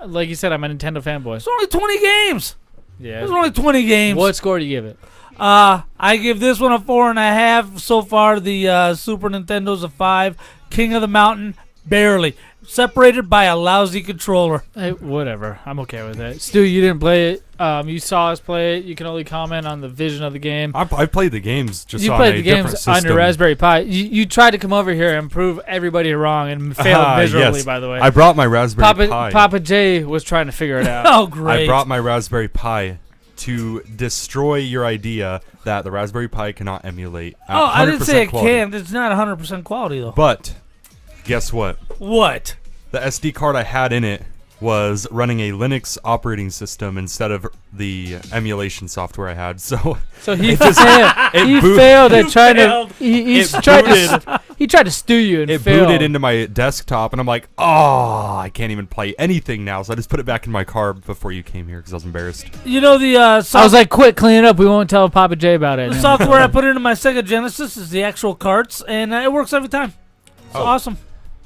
like you said, I'm a Nintendo fanboy. it's only 20 games. Yeah. There's only 20 games. What score do you give it? I give this one a 4.5 so far. The Super Nintendo's a 5. King of the Mountain, barely. Separated by a lousy controller. Hey, whatever. I'm okay with it. Stu, you didn't play it. You saw us play it. You can only comment on the vision of the game. I played the games just You on played a the different games system. on your Raspberry Pi. You tried to come over here and prove everybody wrong and failed miserably, yes. by the way. I brought my Raspberry Pi. Papa J was trying to figure it out. Oh, great. I brought my Raspberry Pi to destroy your idea that the Raspberry Pi cannot emulate at Oh, I didn't say 100% it quality. can. It's not 100% quality, though. But guess what? What? The SD card I had in it was running a Linux operating system instead of the emulation software I had. So he just- failed. it He boot- failed at You trying failed. to. He It tried booted. to. He tried to stew you and it failed. booted into my desktop, and I'm like, oh, I can't even play anything now. So I just put it back in my car before you came here because I was embarrassed. You know the I was like, "Quick, clean it up. We won't tell Papa J about it." the software I put into my Sega Genesis is the actual carts, and it works every time. It's Oh. awesome.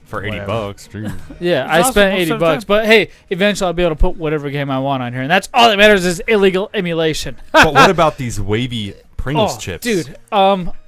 For Whatever. $80, geez. Yeah, It's I awesome spent most $80 of the time. but hey, eventually I'll be able to put whatever game I want on here, and that's all that matters is illegal emulation. But what about these wavy Pringles Oh, chips, dude.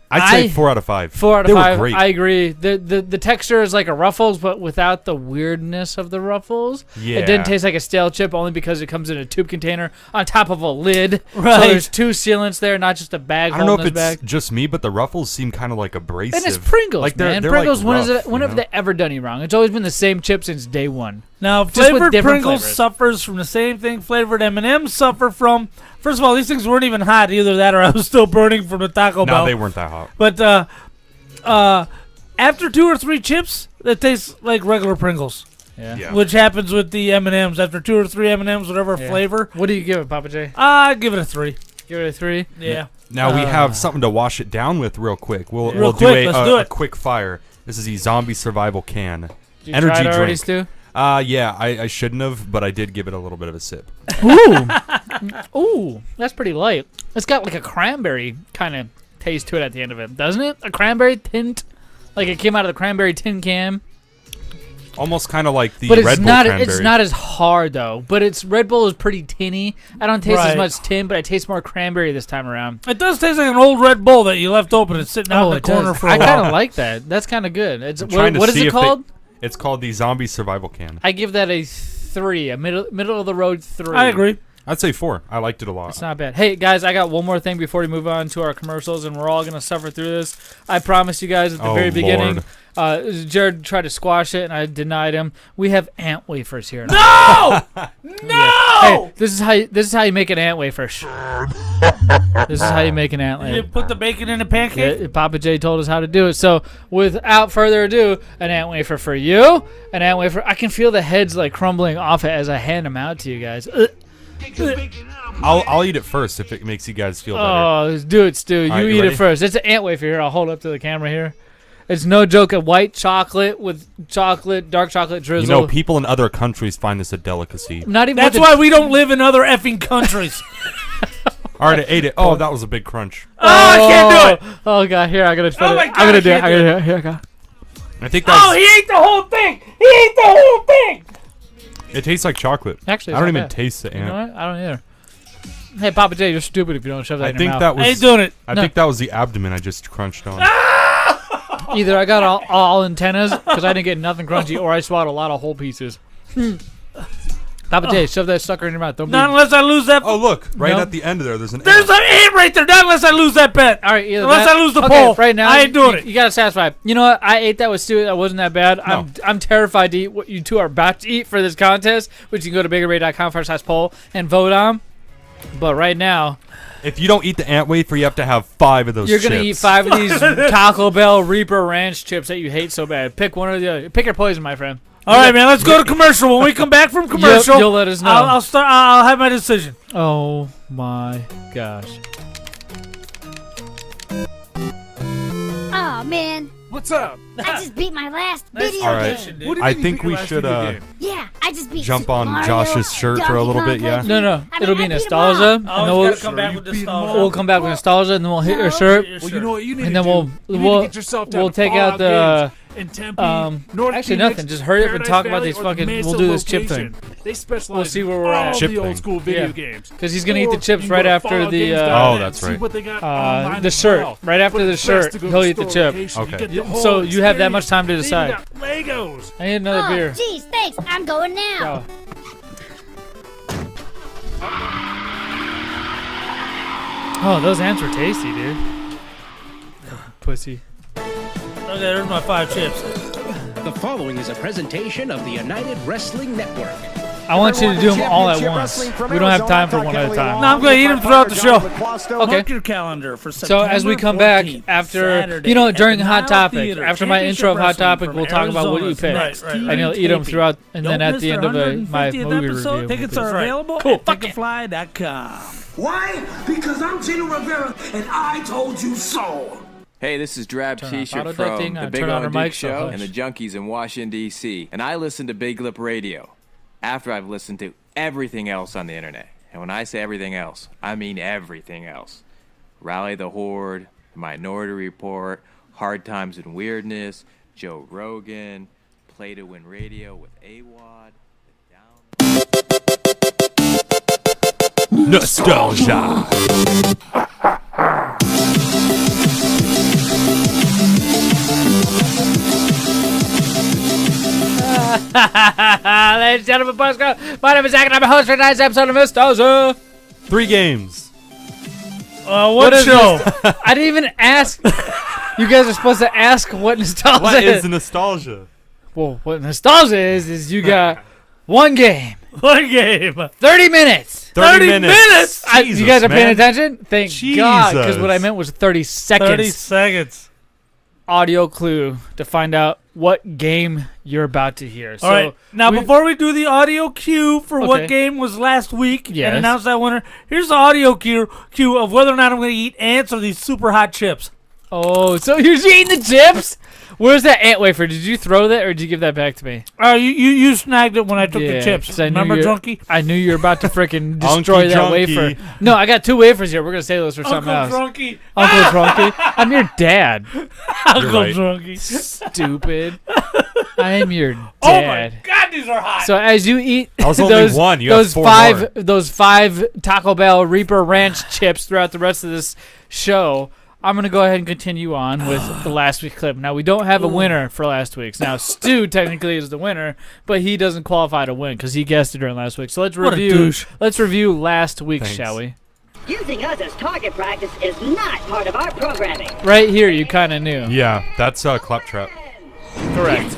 I'd say 4 out of 5. 4 out of They 5. were great. I agree. The texture is like a Ruffles, but without the weirdness of the Ruffles. Yeah. It didn't taste like a stale chip only because it comes in a tube container on top of a lid. Right. So there's 2 sealants there, not just a bag I don't know if holding it's this bag. just me, but the Ruffles seem kind of like abrasive. And it's Pringles, like man. they're Pringles, like rough, when have you know? they ever done you wrong? It's always been the same chip since day one. Now, Just with flavored different Pringles flavors. suffers from the same thing flavored M&Ms suffer from. First of all, these things weren't even hot. Either that or I was still burning from the Taco Bell. No, they weren't that hot. But after 2 or 3 chips, that tastes like regular Pringles. Yeah. Which happens with the M&Ms. After 2 or 3 M&Ms, whatever flavor. What do you give it, Papa J? I give it a 3. Give it a 3? Yeah. Now we have something to wash it down with real quick. We'll Let's do do a it. quick fire. This is the zombie survival can. Did you Energy try it already, drink. Stu? Yeah, I shouldn't have, but I did give it a little bit of a sip. Ooh. Ooh, that's pretty light. It's got like a cranberry kind of taste to it at the end of it, doesn't it? A cranberry tint, like it came out of the cranberry tin can. Almost kind of like the But it's Red Bull not. cranberry. It's not as hard though. But it's Red Bull is pretty tinny. I don't taste as Right. much tin, but I taste more cranberry this time around. It does taste like an old Red Bull that you left open and sitting out in the it corner does. for a I while. kind of like that. That's kind of good. It's I'm trying to what is see it if they- called? It's called the zombie survival can. I give that a 3, a middle of the road 3. I agree. I'd say 4. I liked it a lot. It's not bad. Hey, guys, I got one more thing before we move on to our commercials, and we're all going to suffer through this. I promised you guys at the very beginning. Jared tried to squash it, and I denied him. We have ant wafers here. No! No! Hey, this is how you make an ant wafer. This is how you make an ant You wafer. put the bacon in a pancake? Yeah, Papa J told us how to do it. So, without further ado, an ant wafer for you. An ant wafer. I can feel the heads like crumbling off it as I hand them out to you guys. I'll eat it first if it makes you guys feel better. Oh, do it, Stu. You All right, eat ready? it first. It's an ant wafer here. I'll hold up to the camera here. It's no joke. A white chocolate with dark chocolate drizzle. You know, people in other countries find this a delicacy. Not even. That's with why we don't live in other effing countries. All right, I ate it. Oh, that was a big crunch. Oh, I can't do it. Oh god, here I gotta. Oh my God, I'm gonna I do it. can't I do gotta do it. Here I go. I think that's. Oh, he ate the whole thing. He ate the whole thing. It tastes like chocolate. Actually, it's I don't not even bad. taste the You know ant. what? I don't either. Hey, Papa J, you're stupid if you don't shove that I in your think mouth. that I ain't was. doing it. I No. think that was the abdomen I just crunched on. Either I got all antennas because I didn't get nothing crunchy, or I swallowed a lot of whole pieces. Papa J, shove that sucker in your mouth. Don't be. Not unless I lose that. Oh, look! Right No. at the end there, there's an There's ant. an ant right there. Not unless I lose that bet. All right, either Unless that- I lose the okay, poll. right now, I ain't doing it. You gotta satisfy. You know what? I ate that with Stu. That wasn't that bad. No. I'm terrified to eat what you two are about to eat for this contest, which you can go to biggerray.com/poll and vote on. But right now, If you don't eat the ant wafer, you have to have 5 of those. you're gonna eat chips. 5 of these Taco Bell Reaper Ranch chips that you hate so bad. Pick one or the other. Pick your poison, my friend. All right, man. Let's go to commercial. When we come back from commercial, You'll let us know. I'll start. I'll have my decision. Oh my gosh. Oh man, What's up? I just beat my last Nice video All right. game. dude. What do you I mean you think beat your we last should video game? Yeah, I just beat jump Super on Mario, Josh's shirt for a Donkey little Kong bit, yeah? Country. No, I mean, it'll be I beat 'em nostalgia, all. and then Always we'll, gotta come back with you beat 'em nostalgia. we'll come back with nostalgia, and then we'll hit your shirt. Well, you know what you need And to then do? we'll- You need we'll- to get yourself down we'll to take Fallout out the, Games in Tempe, North actually Phoenix, nothing. Just hurry up and Paradise talk about Valley, these or the fucking. Mesa We'll do this chip location. thing. They specialize We'll see in where we're at. all Chip the old thing. school video Yeah. games. 'Cause he's gonna eat the Or chips you can right go to after the, falloutgames.net Oh, that's and see right. what they got online The as shirt. well. Right after But the it's shirt, best to go he'll to eat the store chip. location. You Okay. get the Yeah, whole so you have that much experience. time to They even decide. got Legos. I need another beer. Oh, geez, thanks. I'm going now. Oh, those ants were tasty, dude. Pussy. Okay, there's my 5 chips. The following is a presentation of the United Wrestling Network. I want you to do them all at once. We don't have time for one at a time. No, I'm going to eat them throughout the show. Okay. Mark your calendar for So as we come back after, during Hot Topic, after my intro of Hot Topic, we'll talk about what you picked, and you'll eat them throughout, and then at the end of my movie review. Tickets are available Cool. at Ticketfly.com. Why? Because I'm Gino Rivera and I told you so. Hey, this is Drab Turn on T-shirt auto from ducting, the Big turn on O and our Duke mics, so Show hush. and the Junkies in Washington, D.C. And I listen to Big Lip Radio after I've listened to everything else on the internet. And when I say everything else, I mean everything else. Rally the Horde, The Minority Report, Hard Times and Weirdness, Joe Rogan, Play to Win Radio with AWOD, Nostalgia. Ladies and gentlemen, boys, girls, my name is Zach, and I'm a host for tonight's episode of Nostalgia. 3 games. What is show? I didn't even ask. You guys are supposed to ask what nostalgia What is nostalgia? Well, what nostalgia is you got one game, One game. 30 minutes. 30 minutes. You guys are paying attention? Thank God, because Jesus. what I meant was 30 seconds. 30 seconds. audio clue to find out what game you're about to hear. All right. Now, before we do the audio cue for what game was last week and announce that winner, here's the audio cue of whether or not I'm going to eat ants or these super hot chips. Oh, so you're eating the chips? Where's that ant wafer? Did you throw that or did you give that back to me? You snagged it when I took the chips. Remember, Drunky? I knew you were about to freaking destroy that wafer. No, I got 2 wafers here. We're going to save those for something else. Drunky. Uncle Drunky. I'm your dad. Uncle Drunky. Stupid. I am your dad. Oh my God, these are hot. So as you eat I was only one. You have 4 more. Those 5 Taco Bell Reaper Ranch chips throughout the rest of this show, I'm going to go ahead and continue on with the last week's clip. Now, we don't have a winner for last week's. Now, Stu technically is the winner, but he doesn't qualify to win because he guessed it during last week. So let's review last week's, shall we? Using us as target practice is not part of our programming. Right here, you kind of knew. Yeah, that's Claptrap. Correct.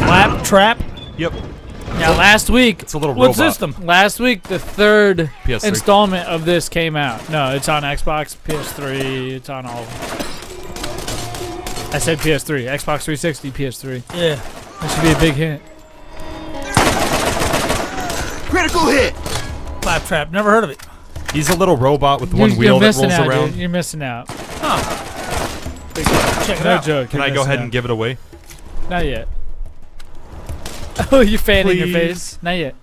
Claptrap? Yep. Now, last week, it's a little what robot. system? Last week, the 3rd PS3. installment of this came out. No, it's on Xbox, PS3, it's on all of them. I said PS3, Xbox 360, PS3. Yeah. That should be a big hit. Critical hit! Claptrap, never heard of it. He's a little robot with one wheel that rolls around. Dude. You're missing out. Check it No out. joke. Can I go ahead and give it away? Not yet. Oh, you're fanning your Please. face? Not yet.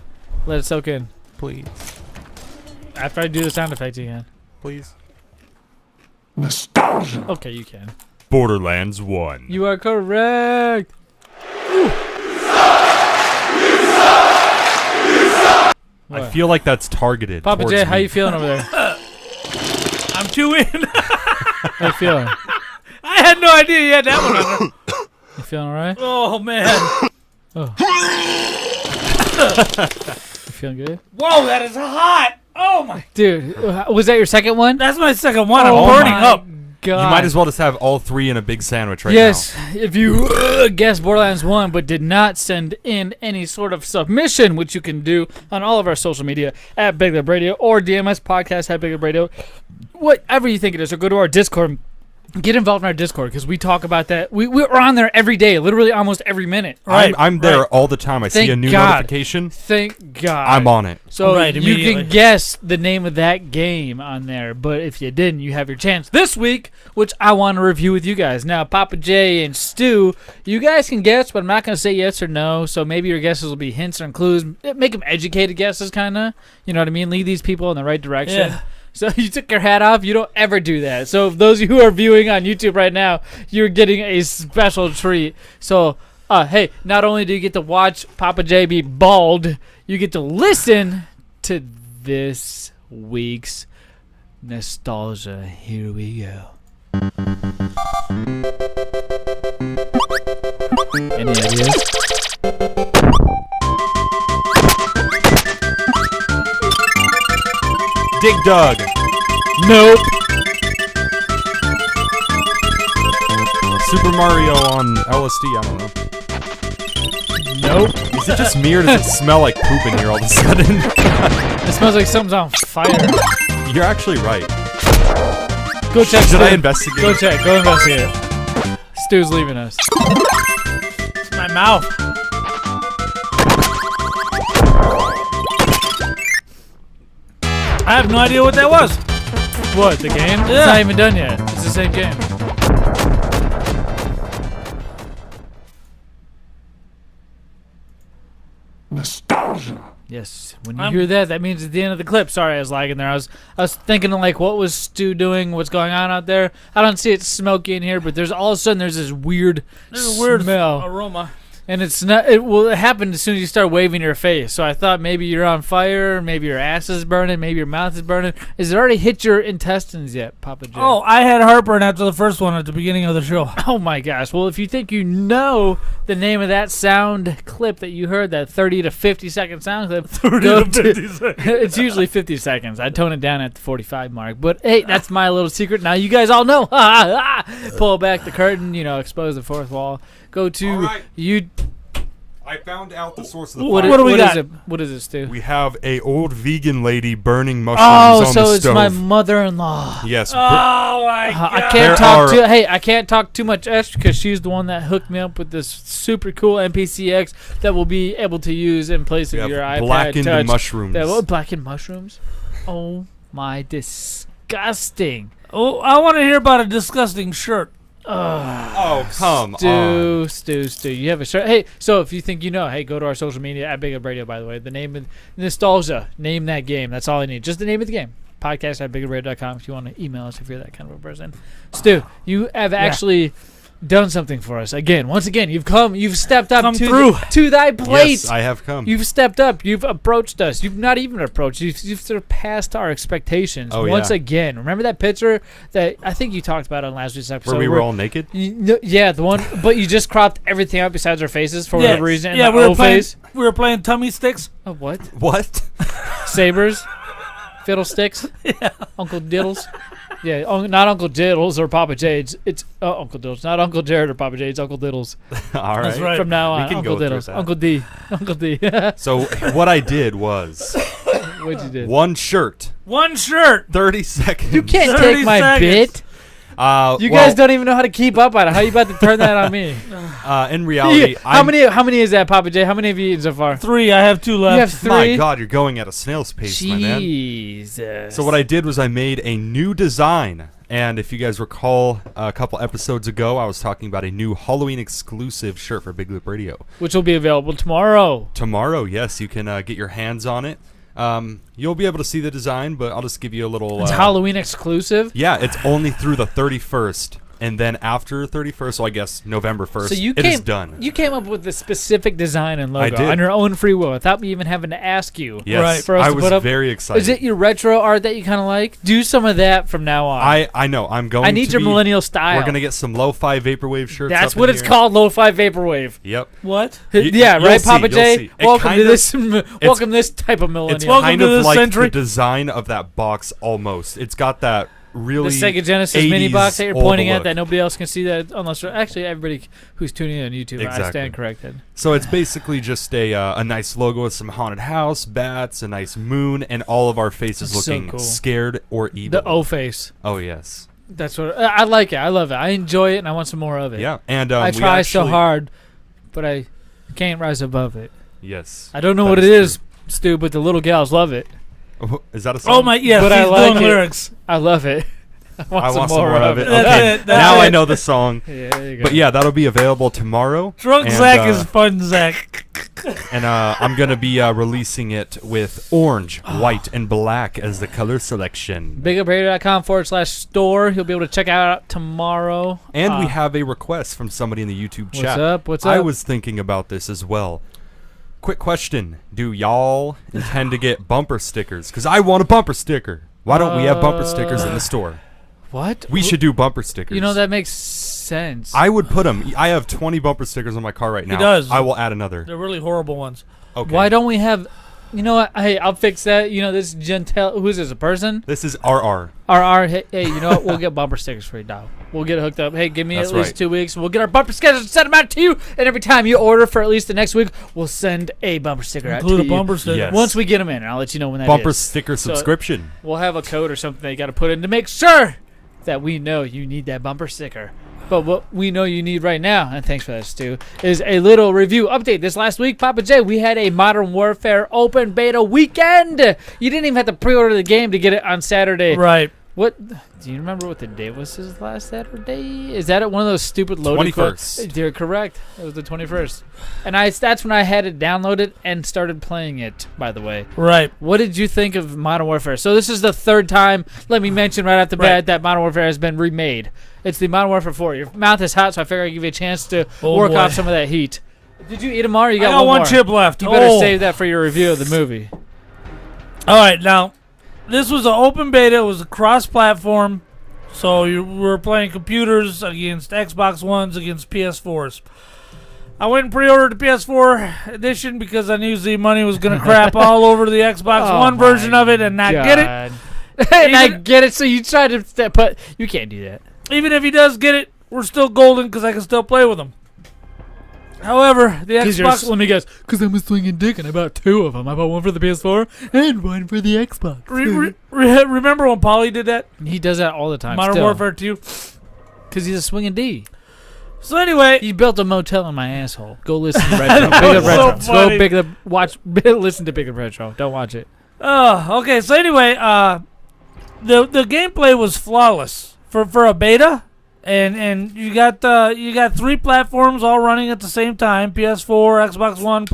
Let it soak in. Please. After I do the sound effect again. Please. Nostalgia. Okay, you can. Borderlands 1. You are correct. I feel like that's targeted. Papa towards J, me. how you feeling over there? I'm too in. How you feeling? I had no idea you had that one on there. You feeling alright? Oh, man. Oh. You feeling good? Whoa, that is hot. Oh, my. Dude, was that your second one? That's my second one. Oh I'm burning my up. God. You might as well just have all 3 in a big sandwich right yes, now. if you guessed Borderlands 1 but did not send in any sort of submission, which you can do on all of our social media at Big Lip Radio or DMS Podcast at Big Lip Radio, whatever you think it is, or go to our Discord. Get involved in our Discord because we talk about that. We're on there every day, literally almost every minute. Right, I'm there all the time. I see a new notification. Thank God. I'm on it. So you can guess the name of that game on there, but if you didn't, you have your chance this week, which I want to review with you guys. Now, Papa J and Stu, you guys can guess, but I'm not going to say yes or no, so maybe your guesses will be hints or clues. Make them educated guesses, kind of. You know what I mean? Lead these people in the right direction. Yeah. So you took your hat off. You don't ever do that. So those of you who are viewing on YouTube right now, you're getting a special treat. So, hey, not only do you get to watch Papa J be bald, you get to listen to this week's nostalgia. Here we go. Any ideas? Dig Dug. Nope. Super Mario on LSD. I don't know. Nope. Is it just me or does it smell like poop in here all of a sudden? It smells like something's on fire. You're actually right. Go check. Should I investigate? Go check. Go investigate. Stu's leaving us. It's my mouth. I have no idea what that was. What, the game? Yeah. It's not even done yet. It's the same game. Nostalgia. Yes. When you hear that, that means it's the end of the clip. Sorry, I was lagging there. I was thinking like, what was Stu doing? What's going on out there? I don't see it smoky in here, but there's all of a sudden there's this weird smell. Aroma. And it's not. It will happen as soon as you start waving your face. So I thought maybe you're on fire, maybe your ass is burning, maybe your mouth is burning. Is it already hit your intestines yet, Papa J? Oh, I had heartburn after the first one at the beginning of the show. Oh my gosh! Well, if you think you know the name of that sound clip that you heard, that 30 to 50 second sound clip, 30 to 50 seconds. It's usually 50 seconds. I tone it down at the 45 mark. But hey, that's my little secret. Now you guys all know. Pull back the curtain. Expose the fourth wall. Go to you. I found out the source of the What fire. do we got? What is it, Stu? We have a old vegan lady burning mushrooms Oh, on so the it's stove. my mother-in-law. Yes. Oh my god! I can't talk too much extra because she's the one that hooked me up with this super cool NPCX that we'll be able to use in place of your iPad blackened Touch. mushrooms. Blackened mushrooms? Oh my, disgusting! Oh, I want to hear about a disgusting shirt. Oh, come on. Stu, you have a shirt. Hey, so if you think you know, hey, go to our social media at Big Up Radio, by the way. The name of Nostalgia. Name that game. That's all I need. Just the name of the game. Podcast at bigupradio.com if you want to email us if you're that kind of a person. Stu, you have actually done something for us. Once again, you've stepped up to thy plate. Yes, I have come. You've stepped up. You've approached us. You've not even approached. You've surpassed our expectations once again. Remember that picture that I think you talked about on last week's episode? Where we were all naked? Yeah, the one. But you just cropped everything out besides our faces for whatever reason. Yeah, we were playing tummy sticks. Oh, what? What? Sabers? Fiddlesticks? Yeah. Uncle Diddles? Yeah, not Uncle Diddles or Papa J. It's Uncle Diddles. Not Uncle Jared or Papa J. It's Uncle Diddles. All right. That's right. From now on, We can Uncle go through Diddles. that. Uncle D. Uncle D. So what I did was What'd you do? one shirt, 30 seconds. You can't take my bit. You guys don't even know how to keep up on it. How are you about to turn that on me? In reality, how many is that, Papa J? How many have you eaten so far? 3. I have 2 left. You have 3? My God, you're going at a snail's pace, my man. Jesus. So what I did was I made a new design. And if you guys recall, a couple episodes ago, I was talking about a new Halloween exclusive shirt for Big Lip Radio. Which will be available tomorrow. Tomorrow, yes. You can get your hands on it. You'll be able to see the design, but I'll just give you a little... It's Halloween exclusive? Yeah, it's only through the 31st. And then after 31st, so I guess November 1st, it is done. You came up with the specific design and logo I did. on your own free will without me even having to ask you. Yes, for us I to was put up. very excited. Is it your retro art that you kind of like? Do some of that from now on. I know. I'm going to I need your millennial style. We're going to get some lo-fi vaporwave shirts. That's up what in it's here. called, lo-fi vaporwave. Yep. What? Yeah, you'll right, see, Papa you'll J? see. It Welcome kind to of- welcome this type of millennial. It's Welcome kind to of this like century. the design of that box almost. It's got that really the Sega Genesis Mini box that you're old pointing at look. that nobody else can see that unless actually everybody who's tuning in on YouTube. I Exactly. stand corrected. So it's basically just a nice logo with some haunted house, bats, a nice moon, and all of our faces That's so looking cool. scared or evil. The O face. Oh, yes. That's what I like it. I love it. I enjoy it, and I want some more of it. Yeah, and I we try so actually- hard, but I can't rise above it. Yes. I don't know that what it true. is, Stu, but the little gals love it. Oh, is that a song? Oh my, yes, But he's I like doing it. lyrics. I love it. I want some more of it. That's Okay, it, that's now I it. know the song. Yeah, there you go. But yeah, that'll be available tomorrow. Drunk and, Zach is fun Zach. And I'm going to be releasing it with orange, white, and black as the color selection. BigUpRadio.com/store. You'll be able to check out tomorrow. And we have a request from somebody in the YouTube What's chat. up? What's I up? was thinking about this as well. Quick question. Do y'all intend to get bumper stickers? Because I want a bumper sticker. Why don't we have bumper stickers in the store? What? We should do bumper stickers. You know, that makes sense. I would put them. I have 20 bumper stickers on my car right now. does. I will add another. They're really horrible ones. Okay. Why don't we have... You know what? Hey, I'll fix that. You know, this Gentel... Who is this, a person? This is RR. RR, hey, you know what? We'll get bumper stickers for you, dog. We'll get it hooked up. Hey, give me That's at least right. 2 weeks, and we'll get our bumper stickers and send them out to you. And every time you order for at least the next week, we'll send a bumper sticker out to Include a you. bumper sticker. Yes. Once we get them in, and I'll let you know when that Bumper is. sticker So subscription. we'll have a code or something that you got to put in to make sure that we know you need that bumper sticker. But what we know you need right now, and thanks for that, Stu, is a little review update. This last week, Papa J, we had a Modern Warfare open beta weekend. You didn't even have to pre-order the game to get it on Saturday. Right. What? Do you remember what the date was this last Saturday? Is that one of those stupid loading 21st. You're correct. It was the 21st. And that's when I had it downloaded and started playing it, by the way. Right. What did you think of Modern Warfare? So this is the third time, let me mention right off the bat, that Modern Warfare has been remade. It's the Modern Warfare 4. Your mouth is hot, so I figure I'd give you a chance to work boy. off some of that heat. Did you eat them all? Or you I got got one more? chip left. You better Oh. save that for your review of the movie. All right, now, this was an open beta. It was a cross-platform, so you were playing computers against Xbox Ones against PS4s. I went and pre-ordered the PS4 edition because I knew Z Money was going to crap all over the Xbox Oh One version of it and not get it. And I get it, so you try to but you can't do that. Even if he does get it, we're still golden because I can still play with him. However, the Xbox. Let me guess. Because I'm a swinging dick and I bought 2 of them. I bought one for the PS4 and one for the Xbox. Remember when Paulie did that? He does that all the time. Modern Warfare 2. Because he's a swinging D. So anyway, he built a motel in my asshole. Go listen to Retro. Big Up Retro. So Listen to Big Up Retro. Don't watch it. Oh, okay. So anyway, the gameplay was flawless for a beta, and you got 3 platforms all running at the same time: PS4, Xbox One,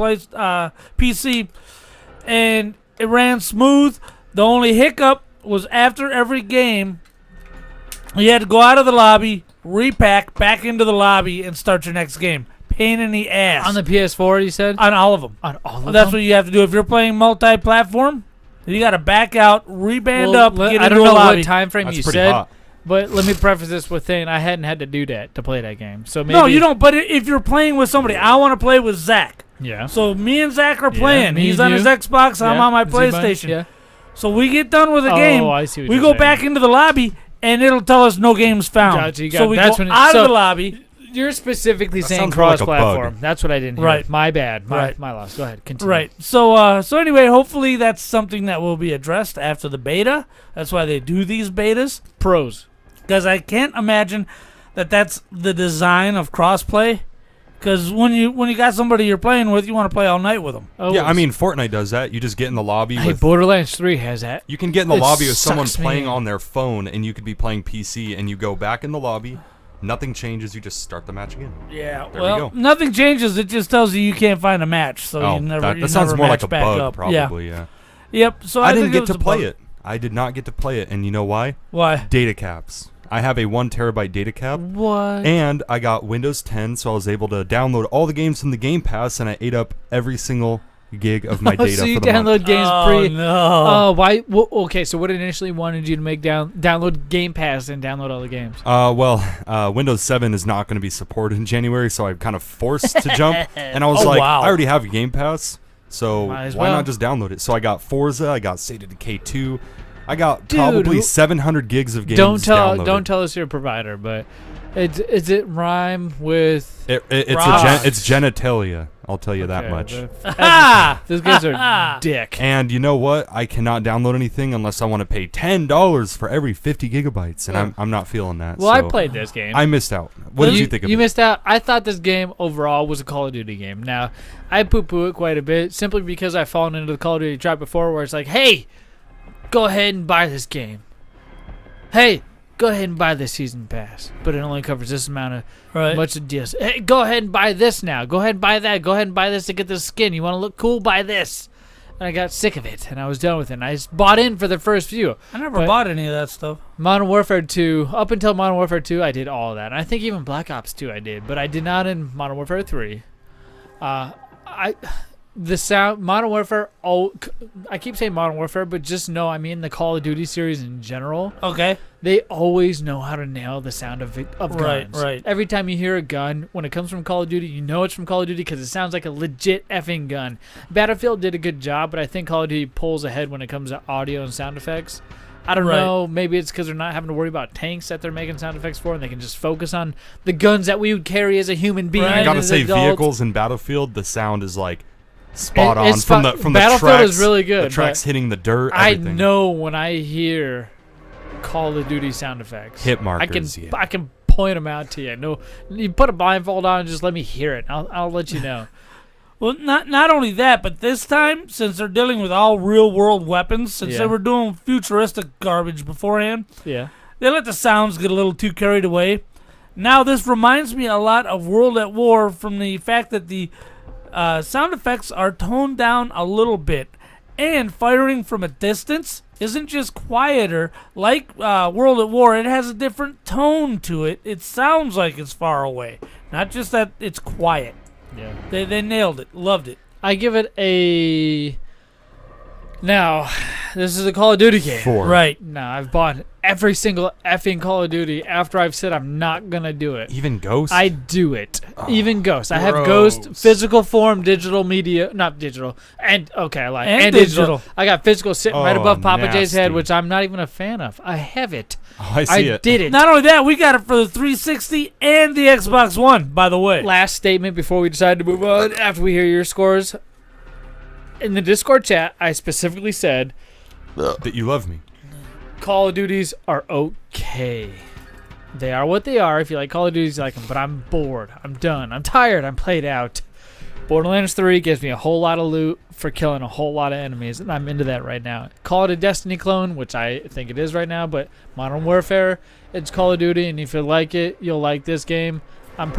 PC, and it ran smooth. The only hiccup was after every game, you had to go out of the lobby, repack, back into the lobby, and start your next game. Pain in the ass. On the PS4, you said? On all of them. On all of them? That's what you have to do. If you're playing multi-platform, you got to back out, reband up, get into a lobby. I don't know what time frame That's you pretty said, hot. but let me preface this with saying I hadn't had to do that to play that game. So maybe No, you don't. But if you're playing with somebody, I want to play with Zach. Yeah. So me and Zach are playing. me He's and on his you. Xbox. I'm Yeah. on my Z-Bun. PlayStation. Yeah. So we get done with the game. I see what we you're go saying. back into the lobby, and it'll tell us no games found. Gotcha, so we that's go when out of the lobby. You're specifically That saying sounds more like a cross-platform. bug. That's what I didn't hear. Right. My bad. Right. My loss. Go ahead. Continue. Right. So anyway, hopefully that's something that will be addressed after the beta. That's why they do these betas. Pros. Because I can't imagine that that's the design of crossplay. Because when you got somebody you're playing with, you want to play all night with them. Oh, Yeah, I mean, Fortnite does that. You just get in the lobby Hey, with... Borderlands 3 has that. You can get in the It lobby with someone sucks me playing in. on their phone, and you could be playing PC, and you go back in the lobby. Nothing changes. You just start the match again. Yeah, There we well, go. nothing changes. It just tells you can't find a match, so Oh, you never. that you sounds never more match like a back bug, up. probably, yeah. Yep. So I think didn't get was to a play bug. it. I did not get to play it, and you know why? Why? Data caps. I have a 1 terabyte data cap. What? And I got Windows 10, so I was able to download all the games from the Game Pass, and I ate up every single gig of my data so you for the download month. games Oh, no. why? Well, okay, so what initially wanted you to make download Game Pass and download all the games? Windows 7 is not going to be supported in January, so I'm kind of forced to jump. And I was Oh, like, wow. I already have a Game Pass, so Might why as well. not just download it? So I got Forza, I got State of Decay 2, I got Dude, probably who- 700 gigs of games Don't downloaded. tell us your provider, but is it rhyme with? It's genitalia. I'll tell you that Okay, much. Those guys are dick. And you know what? I cannot download anything unless I want to pay $10 for every 50 gigabytes, and I'm not feeling that. Well, I so played this game. I missed out. What did you think of You it? missed out. I thought this game overall was a Call of Duty game. Now, I poo-poo it quite a bit simply because I've fallen into the Call of Duty trap before where it's like, hey, go ahead and buy this game. Hey, go ahead and buy this season pass. But it only covers this amount of much of deals. Hey, go ahead and buy this now. Go ahead and buy that. Go ahead and buy this to get this skin. You want to look cool? Buy this. And I got sick of it, and I was done with it. And I just bought in for the first few. I never bought any of that stuff. Modern Warfare 2, up until Modern Warfare 2, I did all of that. And I think even Black Ops 2 I did, but I did not in Modern Warfare 3. The sound, Modern Warfare, I keep saying Modern Warfare, but just know I mean the Call of Duty series in general. Okay. They always know how to nail the sound of guns. Right. Every time you hear a gun, when it comes from Call of Duty, you know it's from Call of Duty because it sounds like a legit effing gun. Battlefield did a good job, but I think Call of Duty pulls ahead when it comes to audio and sound effects. I don't know. Maybe it's because they're not having to worry about tanks that they're making sound effects for, and they can just focus on the guns that we would carry as a human being. I gotta as say, adults. vehicles in Battlefield, the sound is like spot on It's from fu- the Battlefield tracks. is really good, The tracks but hitting the dirt. I Everything. know when I hear Call of Duty sound effects. Hit markers, I can point them out to you. No, you put a blindfold on and just let me hear it. I'll let you know. Well, not only that, but this time, since they're dealing with all real-world weapons, since they were doing futuristic garbage beforehand, Yeah. they let the sounds get a little too carried away. Now, this reminds me a lot of World at War from the fact that the sound effects are toned down a little bit, and firing from a distance isn't just quieter. Like World at War, it has a different tone to it. It sounds like it's far away, not just that it's quiet. Yeah. They nailed it. Loved it. I give it a Now, this is a Call of Duty game. 4. Right. Now, I've bought every single effing Call of Duty after I've said I'm not going to do it. Even Ghost? I do it. Oh, Even Ghost. I have gross. Ghost, physical form, digital media. Not digital. And, okay, I lied. And digital. digital. I got physical sitting right Oh, above Papa J's head, nasty. which I'm not even a fan of. I have it. Oh, I see it. did it. Not only that, we got it for the 360 and the Xbox One, by the way. Last statement before we decide to move on, after we hear your scores. In the Discord chat, I specifically said That you love me. Call of Duties are okay. They are what they are. If you like Call of Duties, you like them. But I'm bored. I'm done. I'm tired. I'm played out. Borderlands 3 gives me a whole lot of loot for killing a whole lot of enemies, and I'm into that right now. Call it a Destiny clone, which I think it is right now, but Modern Warfare, it's Call of Duty, and if you like it, you'll like this game. I'm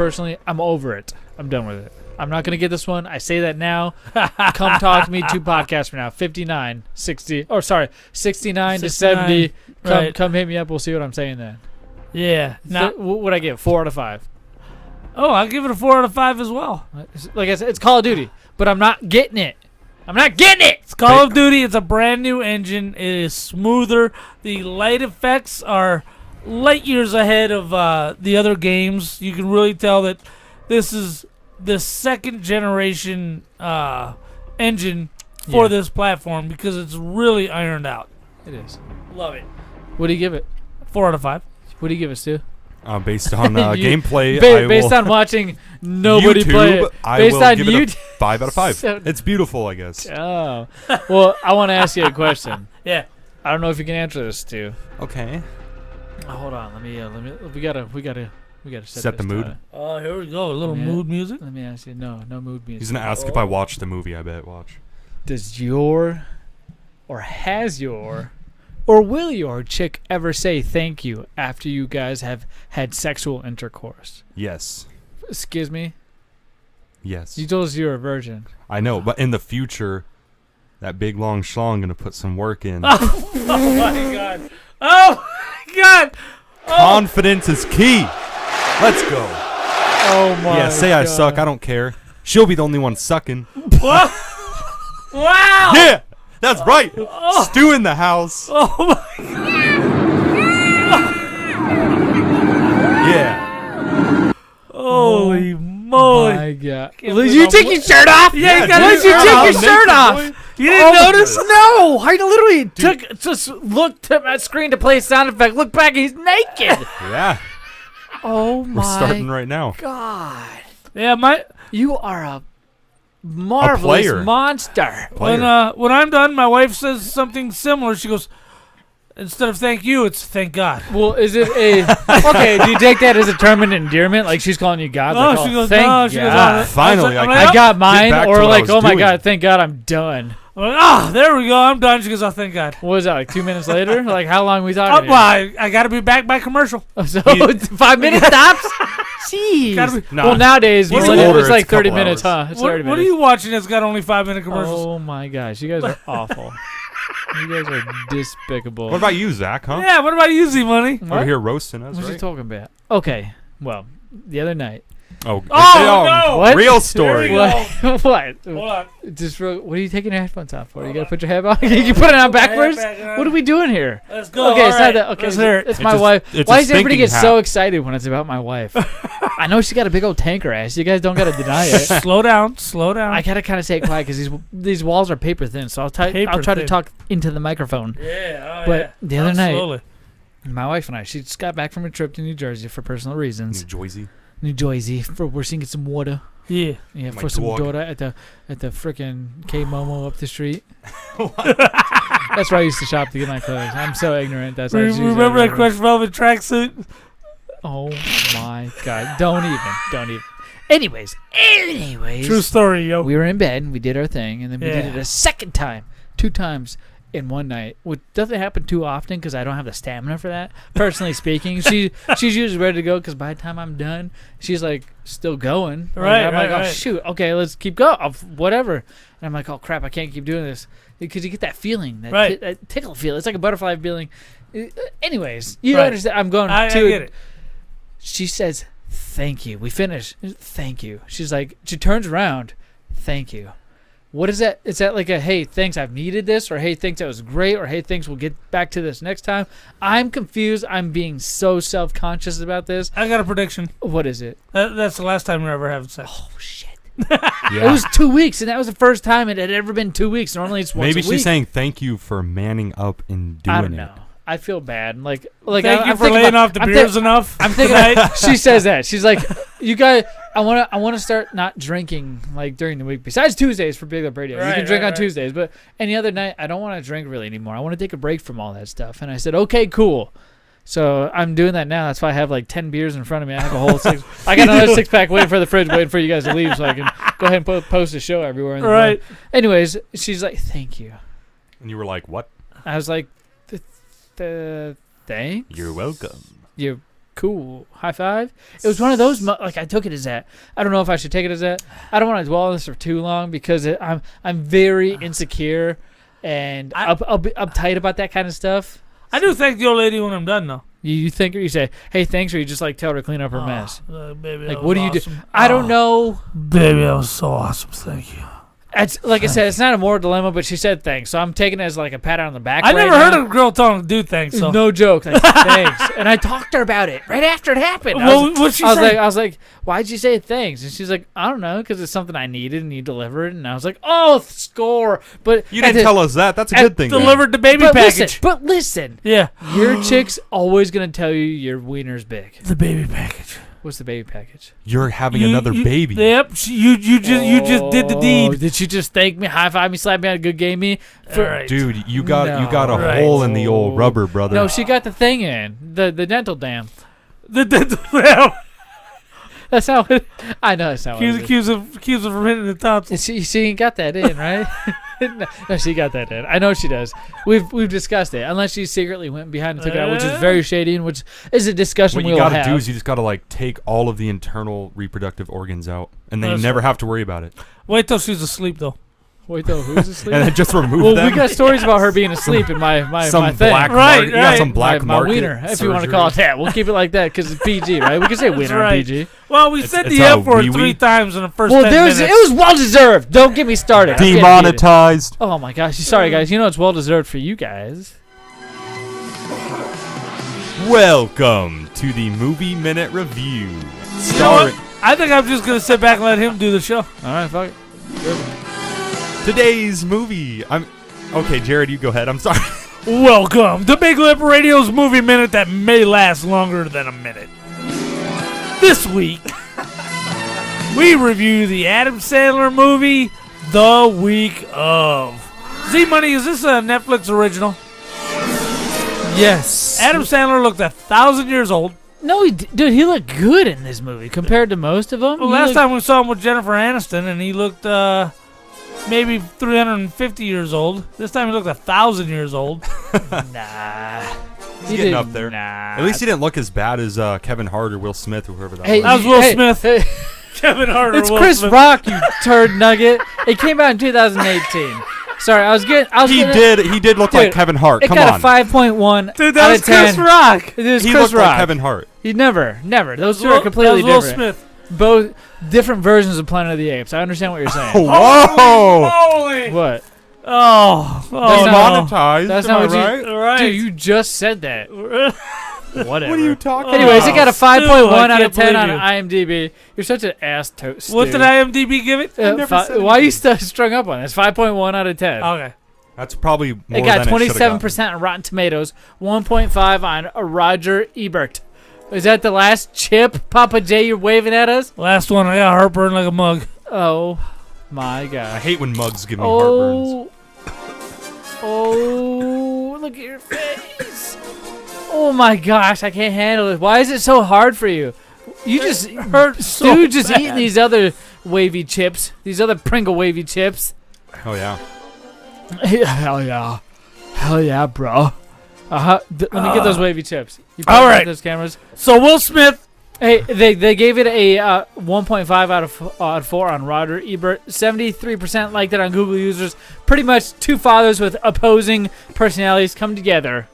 over it. I'm done with it. I'm not going to get this one. I say that now. Come talk to me 2 podcasts from now. 69 to 70. Come hit me up. We'll see what I'm saying then. Yeah. Now, what'd I give? 4 out of 5. Oh, I'll give it a 4 out of 5 as well. Like I said, it's Call of Duty, but I'm not getting it. It's Call of Duty. It's a brand new engine. It is smoother. The light effects are light years ahead of the other games. You can really tell that this is the second generation engine for this platform because it's really ironed out. It is. Love it. What do you give it? 4 out of 5. What do you give it, Stu? Based on gameplay, based on watching nobody play it. I Based will on give it a 5 out of 5. So- It's beautiful, I guess. Oh. Well, I want to ask you a question. Yeah. I don't know if you can answer this, Stu. Okay. Hold on. Let me. We gotta Set the mood. Oh, here we go. A little mood music. Let me ask you. No mood music. He's gonna ask if I watched the movie. I bet. Watch. Does your, or has your, or will your chick ever say thank you after you guys have had sexual intercourse? Yes. Excuse me? Yes. You told us you were a virgin. I know, but in the future, that big long schlong gonna put some work in. Oh my god. Oh my god. Confidence is key. Let's go. Oh my Yeah, say God. I suck. I don't care. She'll be the only one sucking. What? Wow. Yeah, that's right. Stu in the house. Oh my god. Yeah. Holy moly. My God. Can't Did believe you I'm take your shirt off? Yeah, you Why got did you take your shirt off? You didn't notice? No, I literally just looked at my screen to play a sound effect. Look back, he's naked. Yeah. Oh my We're starting right now. God. Yeah, You are a marvelous player. monster. when I'm done, my wife says something similar. She goes, instead of thank you, it's thank God. Well, is it okay? Do you take that as a term of endearment? Like she's calling you God? No, Like, she goes, thank no, she goes, God. Finally, I got mine. back to Or what I like, was oh my doing. God, thank God, I'm done. I'm like, there we go. I'm done. She goes, thank God. What was that? Like 2 minutes later? Like how long are we talking? Well, I got to be back by commercial. So 5 minutes tops. Jeez. Gotta be- Nah. Well, nowadays He's millennials, older, it's like it's a 30 couple minutes, hours. huh? It's What 30 are minutes. you watching that's got only 5-minute commercials? Oh my gosh, you guys are awful. You guys are despicable. What about you, Zach? Huh? Yeah, what about you, Z-Money? Over here roasting us, What are you right? talking about? Okay, well, the other night. Oh, no! What? Real story. There you What? What? Hold on. Just what are you taking your headphones off for? You gotta put your head on. You put it on backwards. back on. What are we doing here? Let's go. Okay, All it's right. not that. Okay, Let's hear it. it's my a- wife. it's Why a does everybody stinking get so hat. excited when it's about my wife? I know she got a big old tanker ass. You guys don't gotta deny it. Slow down. Slow down. I gotta kind of say it quiet because these walls are paper thin. So I'll try Paper to thin. talk into the microphone. Yeah. But the other night, slowly. my wife and I, she just got back from a trip to New Jersey for personal reasons. New Jersey. We're seeing some water. Yeah. Yeah, My for some dog. daughter at the frickin' K Momo up the street. That's where I used to shop to get my clothes. I'm so ignorant. That's Remember that Crush Velvet tracksuit? Oh my God! Don't even. Anyways. True story, yo. We were in bed and we did our thing, and then we did Yeah. it a second time, 2 times in one night, which doesn't happen too often because I don't have the stamina for that. Personally speaking, she's usually ready to go because by the time I'm done, she's like still going. Right, I'm like, right, oh right. shoot, okay, let's keep going. Whatever. And I'm like, oh crap, I can't keep doing this because you get that feeling, that tickle feel. It's like a butterfly feeling. Anyways, you Right. understand? I'm going I to. get it. She says, "Thank you." We finish. Thank you. She's like, she turns around. Thank you. What is that? Is that like a, hey, thanks, I've needed this, or hey, thanks, that was great, or hey, thanks, we'll get back to this next time? I'm confused. I'm being so self-conscious about this. I got a prediction. What is it? That's the last time you're ever having sex. Oh, shit. It was 2 weeks, and that was the first time it had ever been 2 weeks. Normally it's once a Maybe week. she's saying thank you for manning up and doing it. I don't know. I feel bad. Like thank you for laying off the beers enough. I'm thinking. She says that. She's like, you guys. I want to start not drinking like during the week. Besides Tuesdays for Big Lip Radio, you can drink on Tuesdays, but any other night I don't want to drink really anymore. I want to take a break from all that stuff. And I said, okay, cool. So I'm doing that now. That's why I have like 10 beers in front of me. I have a whole six. I got another 6-pack waiting for the fridge, waiting for you guys to leave, so I can go ahead and post a show everywhere. In the morning. Anyways, she's like, thank you. And you were like, what? I was like, thanks. You're welcome. You're cool. High five. It was one of those. Like I took it as that. I don't know if I should take it as that. I don't want to dwell on this for too long because I'm very insecure and uptight about that kind of stuff. I do thank the old lady when I'm done, though. You think, or you say, hey, thanks, or you just like tell her to clean up her mess? Baby, like, what do you do? I don't know. Baby, that was so awesome. Thank you. It's like I said, it's not a moral dilemma, but she said thanks, so I'm taking it as like a pat on the back. I never heard a girl telling do thanks. So. No joke, like, thanks. And I talked to her about it right after it happened. What'd she say? I was like, why'd you say thanks? And she's like, I don't know, because it's something I needed and you delivered. And I was like, oh, score! But you didn't tell us that. That's a good thing. Delivered the baby package. But listen, yeah, your chick's always gonna tell you your wiener's big. The baby package. What's the baby package? You're having another baby. Yep. You just did the deed. Did she just thank me, high five me, slap me on a good game me? Dude, you got a hole in the old rubber, brother. No, she got the thing in the dental dam. The dental dam. That's how it. I know that's how it. Accused of from hitting the top. She ain't got that in, right? No, she got that in. I know she does. We've discussed it. Unless she secretly went behind and took it out, which is very shady and which is a discussion what we'll you have. gotta do is you just gotta like take all of the internal reproductive organs out, and then you never have to worry about it. Wait till she's asleep, though. Wait though, who's asleep? And then just remove them. We got stories about her being asleep in my thing. Black right. You got some black my market wiener, if surgery. you want to call it that. We'll keep it like that because it's PG, right? We can say wiener on PG. Well, we said the F word 3 times in the first 10 minutes. It was well deserved. Don't get me started. Demonetized. Oh my gosh. Sorry guys. You know it's well deserved for you guys. Welcome to the Movie Minute Review. You know what? I think I'm just gonna sit back and let him do the show. All right, fuck it. Good. Today's movie. Okay, Jared, you go ahead. I'm sorry. Welcome to Big Lip Radio's Movie Minute that may last longer than a minute. This week, we review the Adam Sandler movie, The Week of. Z-Money, is this a Netflix original? Yes. Adam Sandler looked 1,000 years old. No, dude, he looked good in this movie compared to most of them. Well, last time we saw him with Jennifer Aniston, and he looked maybe 350 years old. This time he looked 1,000 years old. Nah. He's getting up there. Nah. At least he didn't look as bad as Kevin Hart or Will Smith or whoever that Hey, was. That was Will Smith. Hey. Kevin Hart or It's Will Chris Smith. Rock, you turd nugget. It came out in 2018. Sorry, He did look like Kevin Hart. Come got on. a 5.1 Dude, that out was of 10. Chris Rock. It was He Chris looked Rock. like Kevin Hart. He never. Those two are completely Will different. Smith. Both different versions of Planet of the Apes. I understand what you're saying. Whoa! Holy! What? Oh, Demonetized. That's am not what I right? you. Right. Dude, you just said that. Whatever. What are you talking Anyways, it got a 5.1 out of 10 believe on IMDb. You're such an ass toast. What did IMDb give it? Why are you strung up on it? It's 5.1 out of 10. Okay. That's probably more It got than it should have 27% on Rotten Tomatoes, 1.5 on Roger Ebert. Is that the last chip, Papa J, you're waving at us? Last one, I got heartburn like a mug. Oh, my God. I hate when mugs give me heartburns. Oh, look at your face. Oh, my gosh, I can't handle it. Why is it so hard for you? You just hurt so dude just bad. eating these other wavy chips, these other Pringle wavy chips. Oh, yeah. Hell yeah. Hell yeah, bro. Let me get those wavy chips. You All right. Those cameras. So Will Smith. Hey, they gave it a 1.5 out of 4 on Roger Ebert. 73% liked it on Google users. Pretty much two fathers with opposing personalities come together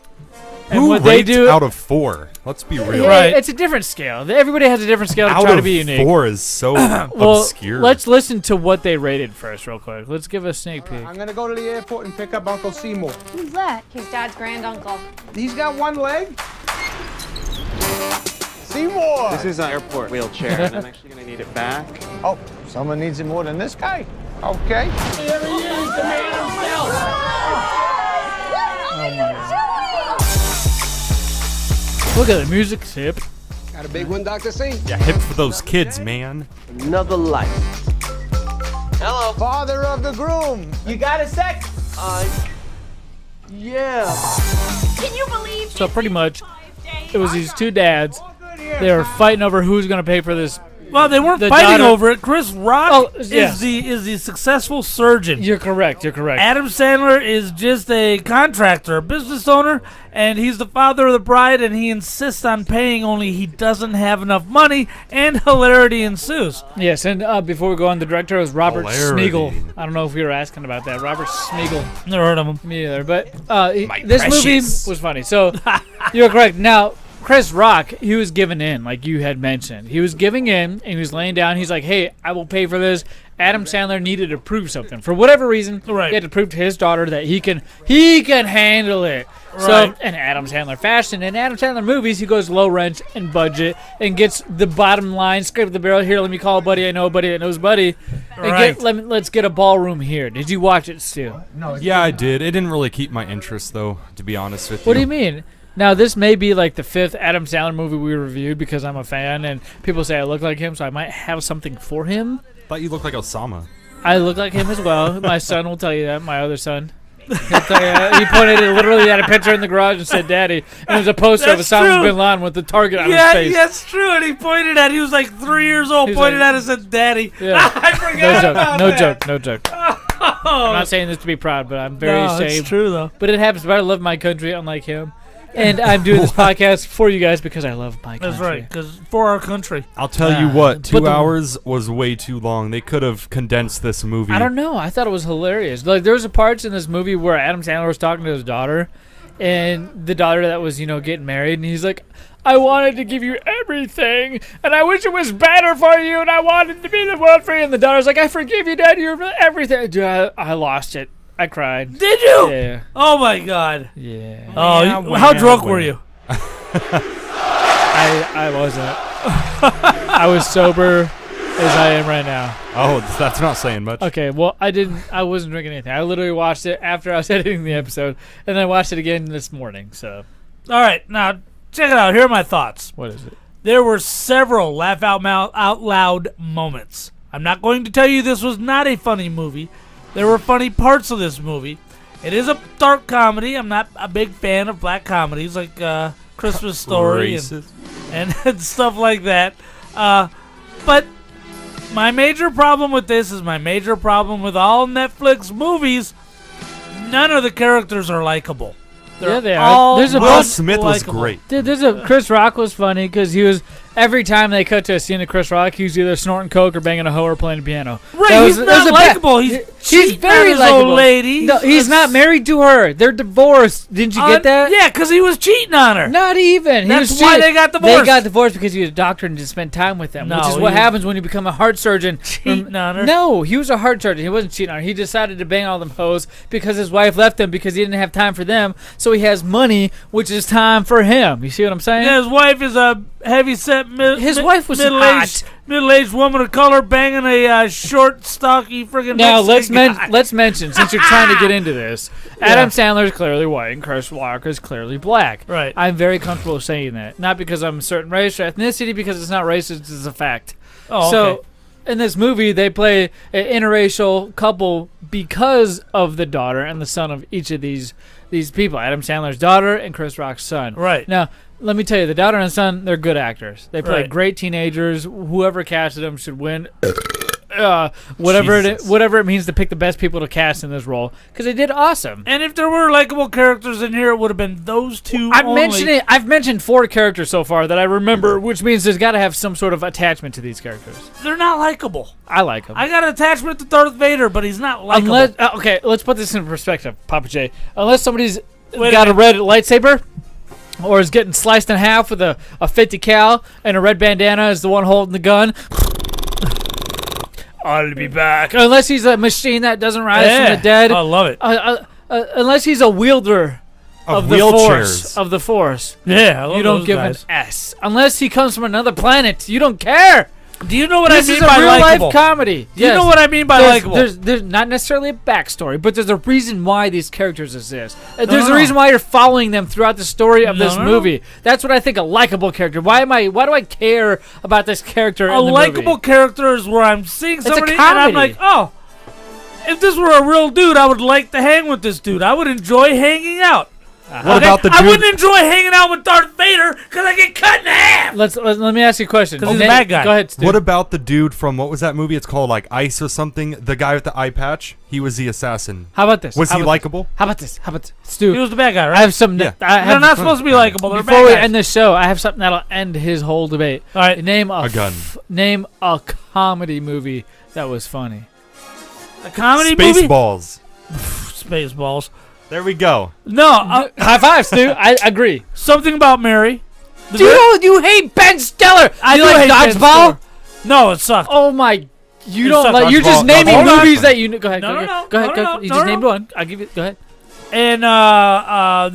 And Who what they rates do out of 4? Let's be real. Right. It's a different scale. Everybody has a different scale to Out try to of be unique. 4 is so well, obscure. Let's listen to what they rated first, real quick. Let's give a sneak peek. I'm gonna go to the airport and pick up Uncle Seymour. Who's that? His dad's granduncle. He's got one leg. Seymour. This is an airport wheelchair, and I'm actually gonna need it back. Oh, someone needs it more than this guy. Okay. Here he is, the man himself. Oh my God. Look at the music tip. Got a big one, Dr. C? Yeah, hip for those kids, man. Another life. Hello. Father of the groom. You got a sec? Yeah. Can you believe? So pretty much, it was these two dads. They were fighting over who's going to pay for this. Well, they weren't fighting over it. Chris Rock is the successful surgeon. You're correct. Adam Sandler is just a contractor, a business owner, and he's the father of the bride, and he insists on paying, only he doesn't have enough money, and hilarity ensues. Yes, and before we go on, the director was Robert Hilarity. Smigel. I don't know if you were asking about that. Robert Smigel. Never heard of him. Me either, but this movie was funny. So you're correct. Now, Chris Rock, he was giving in, like you had mentioned. He was giving in, and he was laying down. He's like, hey, I will pay for this. Adam Sandler needed to prove something. For whatever reason, he had to prove to his daughter that he can handle it. Right. So, in Adam Sandler fashion, in Adam Sandler movies, he goes low rent and budget and gets the bottom line, scrape the barrel. Here, let me call a buddy. I know a buddy that knows a buddy. And let's get a ballroom here. Did you watch it, Stu? No. Yeah, I did. It didn't really keep my interest, though, to be honest with you. What do you mean? Now, this may be like the 5th Adam Sandler movie we reviewed because I'm a fan, and people say I look like him, so I might have something for him. Thought you looked like Osama. I look like him as well. My son will tell you that, my other son. He'll tell you, he pointed it literally at a picture in the garage and said, Daddy. And it was a poster of Osama bin Laden with the target on his face. Yeah, that's true. And he pointed at, he was like 3 years old, pointed at it and said, Daddy. Yeah. I forgot about that. No joke. I'm not saying this to be proud, but I'm very ashamed. It's true, though. But it happens, but I love my country, unlike him. And I'm doing this podcast for you guys because I love my country. That's right, because for our country. I'll tell you what, 2 hours was way too long. They could have condensed this movie. I don't know. I thought it was hilarious. Like, there was a parts in this movie where Adam Sandler was talking to his daughter, and the daughter that was, getting married, and he's like, I wanted to give you everything, and I wish it was better for you, and I wanted to be the world for you. And the daughter's like, I forgive you, Dad. You're everything. Dude, I lost it. I cried. Did you? Yeah. Oh my God. Yeah. Oh, how drunk were you? I wasn't. I was sober as I am right now. Oh, that's not saying much. Okay, well, I wasn't drinking anything. I literally watched it after I was editing the episode, and then I watched it again this morning. So. All right, now check it out. Here are my thoughts. What is it? There were several laugh out loud moments. I'm not going to tell you this was not a funny movie. There were funny parts of this movie. It is a dark comedy. I'm not a big fan of black comedies like Christmas Story and stuff like that. But my major problem with this is my major problem with all Netflix movies. None of the characters are likable. Yeah, they are. Will Smith was great. Dude, Chris Rock was funny because he was every time they cut to a scene of Chris Rock, he was either snorting coke or banging a hoe or playing the piano. Right, he's not likable. He's very likable. Old lady. No, he's not married to her. They're divorced. Didn't you get that? Yeah, because he was cheating on her. Not even. That's why they got divorced. They got divorced because he was a doctor and just spent time with them, which is what happens when you become a heart surgeon. Cheating on her? No, he was a heart surgeon. He wasn't cheating on her. He decided to bang all them hoes because his wife left him because he didn't have time for them. So he has money, which is time for him. You see what I'm saying? Yeah, his wife is a heavy-set his wife was middle-aged woman of color banging a short, stocky friggin' Now Mexican let's mention, since you're trying to get into this, Adam Sandler is clearly white and Chris Rock is clearly black. Right. I'm very comfortable saying that, not because I'm a certain race or ethnicity, because it's not racist, it's a fact. Oh, so okay. in this movie, they play an interracial couple because of the daughter and the son of each of these people, Adam Sandler's daughter and Chris Rock's son. Right. Now, let me tell you, the daughter and son, they're good actors. They play Right. great teenagers. Whoever casted them should win. Whatever it means to pick the best people to cast in this role, because they did awesome. And if there were likable characters in here, it would have been those two only. I've mentioned 4 characters so far that I remember, which means there's got to have some sort of attachment to these characters. They're not likable. I like them. I got an attachment to Darth Vader, but he's not likable. Okay, let's put this in perspective, Papa J. Unless somebody's got a red lightsaber, or is getting sliced in half with a 50 cal, and a red bandana is the one holding the gun. I'll be back. Unless he's a machine that doesn't rise from the dead. I love it. Unless he's a wielder of the force. Yeah, I love you don't those give guys. an S. Unless he comes from another planet, you don't care. Do you know what This I mean is a by real likable? life comedy. Do you know what I mean by likable? There's not necessarily a backstory, but there's a reason why these characters exist. There's a no. reason why you're following them throughout the story of this No. movie. That's what I think a likable character. Why do I care about this character? A in the likable movie? character is where I'm seeing a somebody and I'm comedy. like, oh, if this were a real dude, I would like to hang with this dude. I would enjoy hanging out. What about the dude? I wouldn't enjoy hanging out with Darth Vader because I get cut in half. Let me ask you a question. Because he's a bad guy. Go ahead, Stu. What about the dude from, what was that movie? It's called like Ice or something. The guy with the eye patch. He was the assassin. How about this? Was How he about likable? How about this? Stu? He was the bad guy, right? I have some. Yeah. They're not supposed to be likable. They're Before bad we guys. end this show, I have something that'll end his whole debate. All right. Name A gun. Name a comedy movie that was funny. A comedy movie? Spaceballs. Spaceballs. There we go. No. High five, Stu. I agree. Something about Mary. You hate Ben Stiller. I you do like hate Ben Dodgeball? Stiller. No, it sucked. Oh my! You It don't sucked. like. You're just Dodgeball- naming Dodgeball movies was that you. Go ahead. No, go no, ahead. no, Go ahead. no, no, You no, just no. named one. I'll give you. Go ahead. And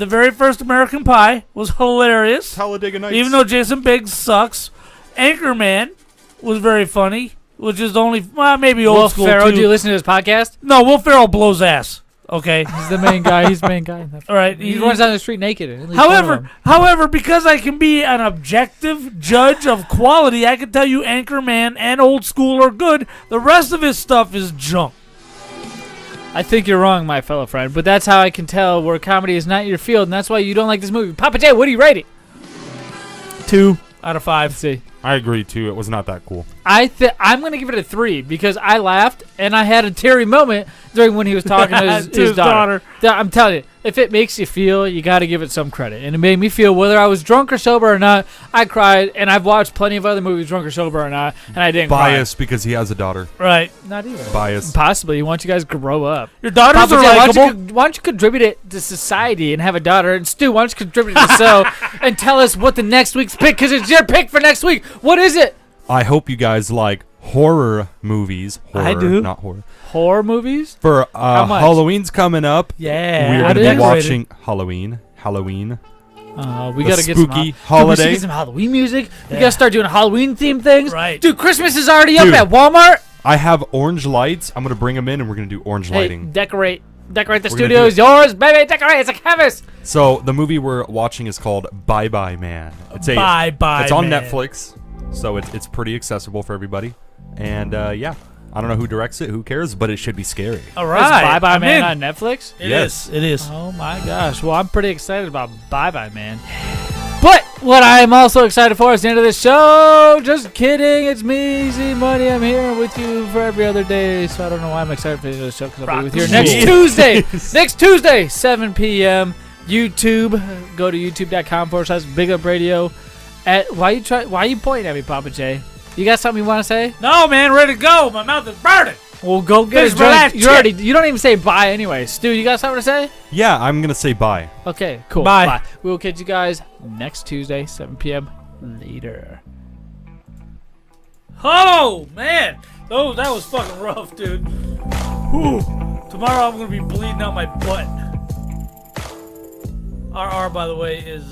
the very first American Pie was hilarious. Talladega Nights. Even though Jason Biggs sucks. Anchorman was very funny, which is only maybe old Will school Ferrell, too. do you listen to this podcast? No, Will Ferrell blows ass. Okay. He's the main guy. He's the main guy. All right. He runs down the street naked. At least one of them. However, because I can be an objective judge of quality, I can tell you Anchorman and Old School are good. The rest of his stuff is junk. I think you're wrong, my fellow friend, but that's how I can tell where comedy is not your field, and that's why you don't like this movie. Papa J, what do you rate it? 2 out of 5. Let's see. I agree too. It was not that cool. I'm gonna give it a 3 because I laughed and I had a teary moment during when he was talking to his daughter. I'm telling you, if it makes you feel, you got to give it some credit, and it made me feel whether I was drunk or sober or not. I cried, and I've watched plenty of other movies, drunk or sober or not, and I didn't Biased because he has a daughter. Right. Not even Biased. Possibly. Why don't you guys grow up? Your daughters Papa are J, likable. why don't you contribute it to society and have a daughter? And Stu, why don't you contribute it to so and tell us what the next week's pick, because it's your pick for next week. What is it? I hope you guys like horror movies. Horror, I do. Not horror. Horror movies? For How much? Halloween's coming up. Yeah. We're What going to is be it? watching Halloween. We The gotta get some spooky We holiday. should get some Halloween music. We gotta start doing Halloween themed things. Right. Dude, Christmas is already up Dude. at Walmart. I have orange lights. I'm going to bring them in, and we're going to do orange Hey, lighting. decorate the We're gonna studio do is it. yours, baby. Decorate. It's a canvas. So the movie we're watching is called Bye Bye Man. It's Bye Bye It's on Man. Netflix, so it's pretty accessible for everybody. And yeah, I don't know who directs it. Who cares? But it should be scary. All Is right. Bye Bye I'm Man in. on Netflix? It Yes. is. It is. Oh my gosh. Well, I'm pretty excited about Bye Bye Man. But what I'm also excited for is the end of the show. Just kidding. It's me, Z Money. I'm here with you for every other day. So I don't know why I'm excited for the end of the show, because I'll be with you next Tuesday. Next Tuesday, 7 p.m. YouTube. Go to youtube.com/Big Up Radio. Why you pointing at me, Papa J? You got something you want to say? No, man. Ready to go. My mouth is burning. Well, go get Finish a my drink. last You don't even say bye anyway. Stu, you got something to say? Yeah, I'm going to say bye. Okay, cool. Bye. We will catch you guys next Tuesday, 7 p.m. Later. Oh, man. Oh, that was fucking rough, dude. Whew. Tomorrow I'm going to be bleeding out my butt. RR, by the way, is,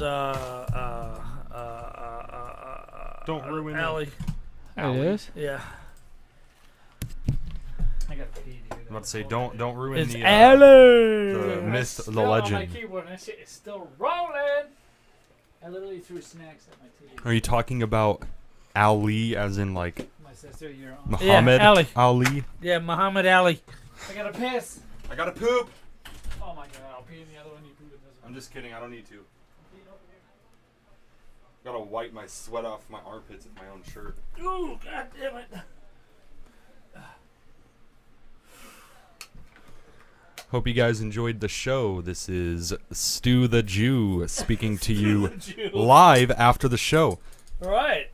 Don't ruin Allie. It is? Yeah. I got to pee, dude. I'm about to say don't ruin It's the Allie. the myth, the On my legend. keyboard, and that shit is still rolling. I literally threw snacks at my TV. Are you talking about Ali, as in like My sister, you're on. Muhammad Ali. Ali? Yeah, Muhammad Ali. I got to piss. I gotta poop. Oh my god, I'll pee in the other one, you poop in this one. I'm just kidding. I don't need to. Gotta wipe my sweat off my armpits with my own shirt. Ooh, god damn it. Hope you guys enjoyed the show. This is Stu the Jew speaking to you live after the show. Right.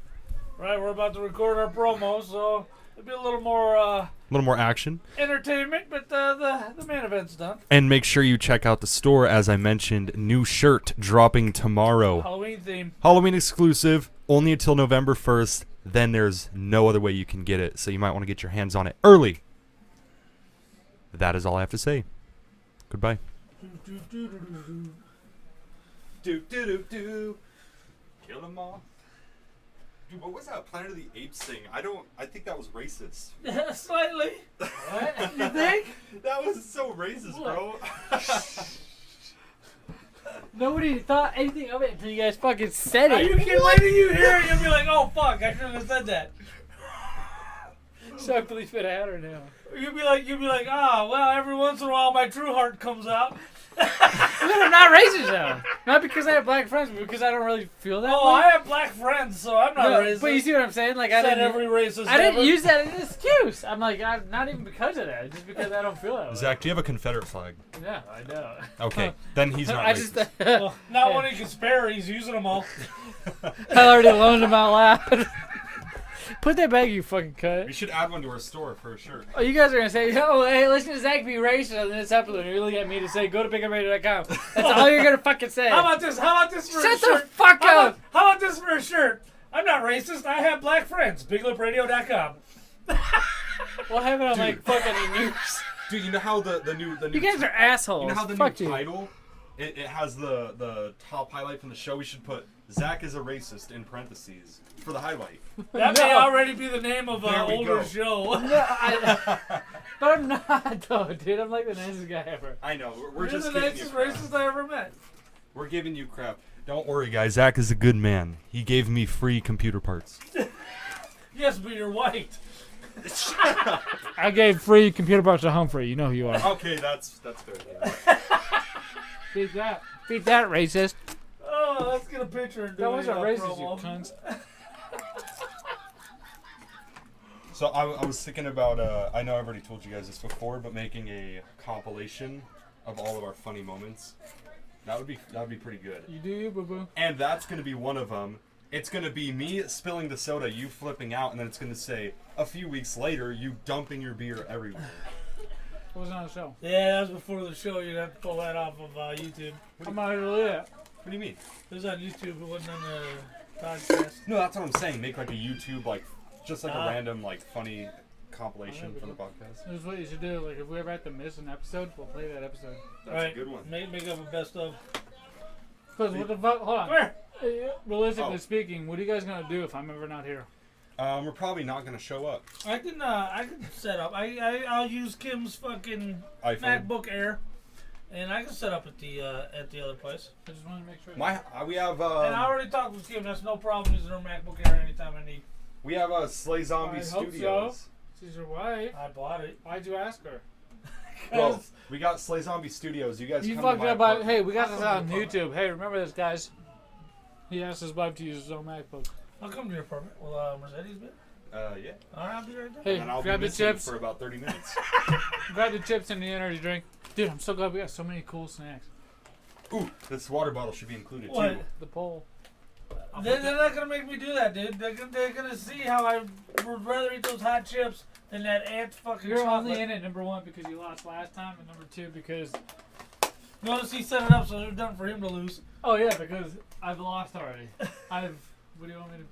Right, we're about to record our promo, so It'll be a little more action. entertainment, but the main event's done. And make sure you check out the store, as I mentioned. New shirt dropping tomorrow. Halloween theme. Halloween exclusive, only until November 1st. Then there's no other way you can get it, so you might want to get your hands on it early. That is all I have to say. Goodbye. Kill them all. Dude, what was that Planet of the Apes thing? I think that was racist. Slightly. What? You think? That was so racist, bro. Nobody thought anything of it until you guys fucking said it. Are you kidding? Wait till you hear it, you'll be like, oh fuck, I shouldn't have said that. So I believe it at her now. You'd be like, well, every once in a while my true heart comes out. I'm not racist though. Not because I have black friends, but because I don't really feel that way. I have black friends, so I'm not racist. But you see what I'm saying? Like, I didn't use that as an excuse. I'm like, not even because of that. Just because I don't feel that way. Zach, do you have a Confederate flag? Yeah, I know. Okay, then he's not racist. Well, not when he can spare, he's using them all. I already loaned them out loud. Put that back, you fucking cunt. We should add one to our store for a shirt. Oh, you guys are gonna say, oh, hey, listen to Zach be racist on this episode. You're looking at me to say, go to biggerradio.com. That's all you're gonna fucking say. How about this for a shirt? Shut the fuck up. How about this for a shirt? I'm not racist. I have black friends. BigLipRadio.com. We'll have it on like fucking news. Dude, you know how the new You guys are assholes. You know how the Fuck new you. title it has the top highlight from the show? We should put Zach is a racist in parentheses for the highlight. That may already be the name of an older go. show. But I'm not though, dude. I'm like the nicest guy ever. I know. We're You're just the giving you nicest crap. racist I ever met. We're giving you crap. Don't worry, guys. Zach is a good man. He gave me free computer parts. Yes, but you're white. I gave free computer parts to Humphrey. You know who you are. Okay, that's good. Yeah. Beat that. Beat that, racist. Oh, let's get a picture and do That wasn't racist, promo. you cunts. So I was thinking about, I know I've already told you guys this before, but making a compilation of all of our funny moments. That would be pretty good. You do, boo-boo. And that's going to be one of them. It's going to be me spilling the soda, you flipping out, and then it's going to say, a few weeks later, you dumping your beer everywhere. What was on the show? Yeah, that was before the show. You'd have to pull that off of YouTube. I'm not going to do that. What do you mean? It was on YouTube. It wasn't on the podcast. No, that's what I'm saying. Make like a YouTube, just like a random, funny compilation from the podcast. This is what you should do. Like, if we ever have to miss an episode, we'll play that episode. That's a good one. Make up a best of. Because what the fuck? Hold on. Come Realistically speaking, what are you guys going to do if I'm ever not here? We're probably not going to show up. I can set up. I'll use Kim's fucking iPhone. MacBook Air, and I can set up at the other place. I just want to make sure. We have. And I already talked with Kim. That's no problem using her MacBook Air anytime I need. We have Slay Zombie Studios. So. She's your wife. I bought it. Why'd you ask her? Well, we got Slay Zombie Studios. You guys. You come fucked to my up by. apartment. Hey, we got this on YouTube. Hey, remember this, guys? He asked his wife to use his own MacBook. I'll come to your apartment. Will Mercedes be? Yeah. All right, I'll be right there. Hey, and I'll grab be the missing chips for about 30 minutes. Grab the chips and the energy drink. Dude, I'm so glad we got so many cool snacks. Ooh, this water bottle should be included What? too. The pole. They're not gonna make me do that, dude. They're gonna see how I would rather eat those hot chips than that ant fucking You're chocolate. only in it, number one, because you lost last time, and number two, because... Notice he set it up so they're done for him to lose. Oh, yeah, because I've lost already. What do you want me to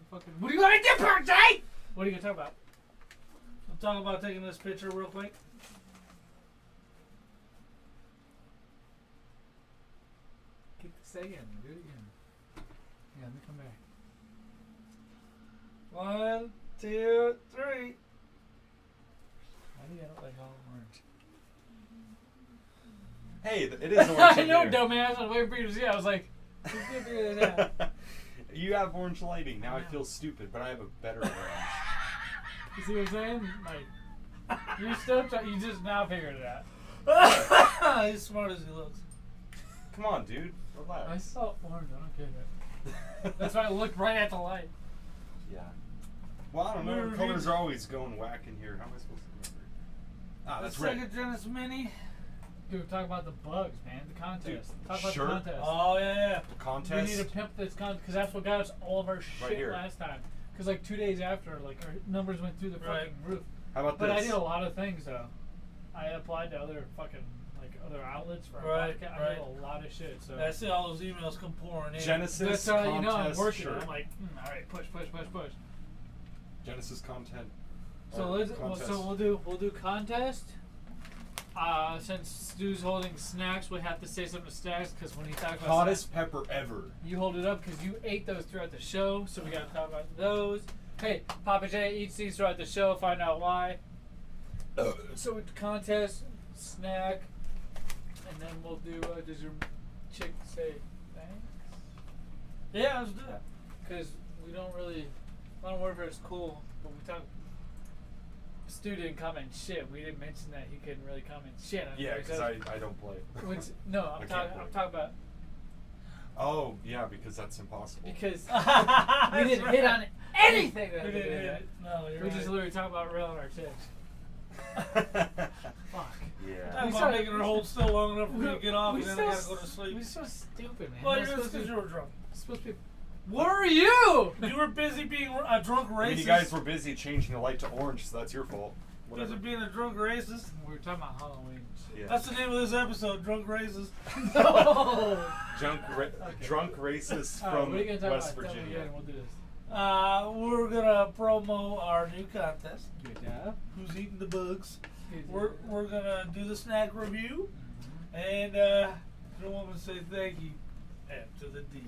fucking... What do you want me to do, birthday? What are you gonna talk about? I'm talking about taking this picture real quick. Keep the Sega in. Do it again. Yeah, let me come back. 1, 2, 3. Why do you look like all orange? Hey, it is orange. I know, in here. dumbass. I was waiting for you to see. I was like, you can't figure this out. You have orange lighting. Now I feel stupid, but I have a better orange. You see what I'm saying? Like, you're still trying. You just now figured it out. He's smart as he looks. Come on, dude. Relax. I saw orange. I don't get it. That's why I looked right at the light. Yeah. Well, I don't know. Colors are always going whack in here. How am I supposed to remember? Ah, that's red. Sega Genesis Mini. Dude, talk about the bugs, man. The contest. Dude, talk about sure. the contest. Oh, yeah. The contest. We need to pimp this contest because that's what got us all of our shit Right here. last time. Because like 2 days after, like our numbers went through the fucking roof. How about But this? I did a lot of things though. I applied to other fucking other outlets for our podcast. I did a lot of shit. So I see all those emails come pouring in. Genesis that's how you know I'm contest working. shirt. I'm like, all right, push. Genesis content. So we'll do contest. Since Stu's holding snacks, we have to say something to snacks because when he talks about Hottest pepper ever. you hold it up because you ate those throughout the show, so we gotta talk about those. Hey, Papa J eats these throughout the show. Find out why. So contest, snack, and then we'll do. Does your chick say thanks? Yeah, let's do that. Because we don't really. Modern Warfare is cool, but we talk. Stu didn't comment shit. We didn't mention that he couldn't really comment shit. Yeah, because I don't play. No, I'm talking about. Oh yeah, because that's impossible. Because we didn't hit on anything that we we didn't did. hit. No, you're We just right. literally talk about railing our chicks. Fuck. Yeah. Talking about making her hold still long enough for me to get off, and then I gotta go to sleep. We're so stupid, man. Well, That's you're supposed because to- you were drunk. Supposed to be. Were you? You were busy being a drunk racist. I mean, you guys were busy changing the light to orange, so that's your fault. Whatever. Busy being a drunk racist. We were talking about Halloween. Yeah. That's the name of this episode, Drunk Racist. No. Drunk racist All right, from what are you gonna talk West about? Tell me Virginia. again, we'll do this. We're gonna promo our new contest. Good job. Who's eating the bugs? Good We're gonna do the snack review, and the woman say thank you after the D.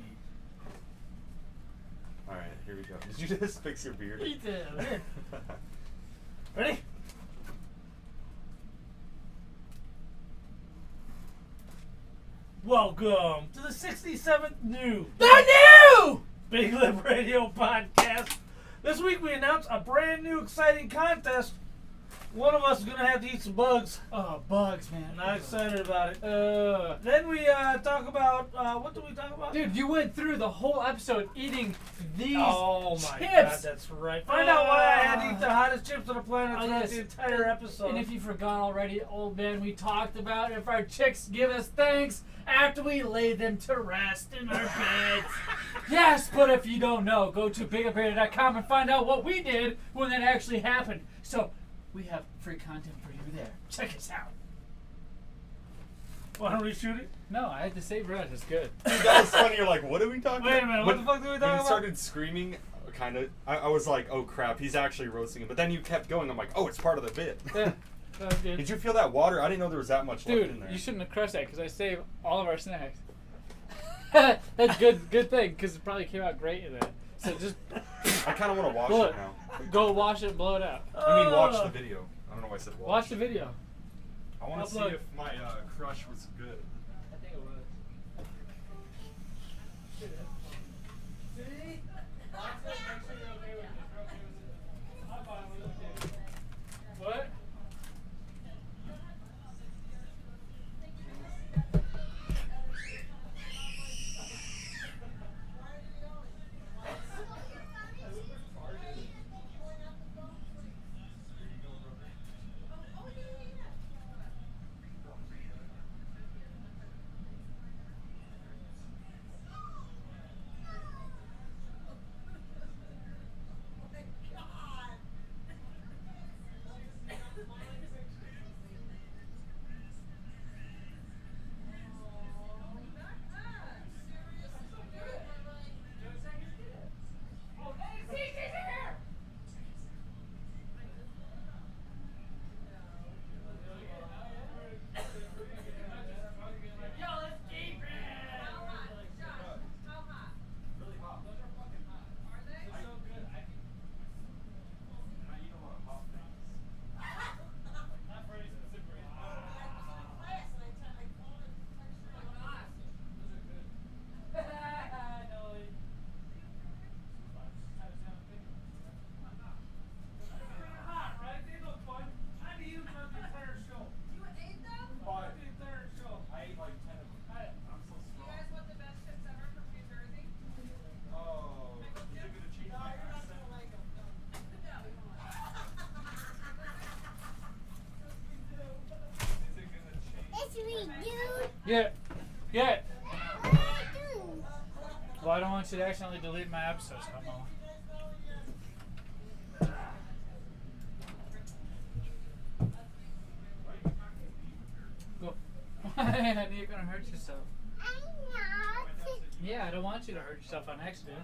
All right, here we go. Did you just fix your beard? He did. Here. Ready? Welcome to the 67th new Big Lip Radio podcast. This week we announced a brand new exciting contest. One of us is going to have to eat some bugs. Oh, bugs, man. Not excited about it. Then we talk about, what did we talk about? Dude, you went through the whole episode eating these Oh my chips. God, that's right. Find out why I had to eat the hottest chips on the planet throughout yes. the entire episode. And if you forgot already, old man, we talked about if our chicks give us thanks after we lay them to rest in our beds. Yes, but if you don't know, go to bigupradio.com and find out what we did when that actually happened. So we have free content for you there. Check us out. Want to reshoot it? No, I had to save Red. It's good. Dude, that was funny. You're like, what are we talking about? Wait a minute, what the fuck did we talk When about? you started screaming, kind of, I was like, oh crap, he's actually roasting him. But then you kept going. I'm like, oh, it's part of the bit. Yeah. Did you feel that water? I didn't know there was that much left in Dude, there. you shouldn't have crushed that because I saved all of our snacks. That's good thing because it probably came out great in there. So just. I kind of want to watch blow it now. Go wash it and blow it out. I mean, watch the video. I don't know why I said watch. Watch the video. I want to see Upload. if my crush was good. I think it was. See? What? Yeah. Yeah. Well, I don't want you to accidentally delete my episodes. Come on. Man, you're gonna hurt yourself. Yeah, I don't want you to hurt yourself on accident.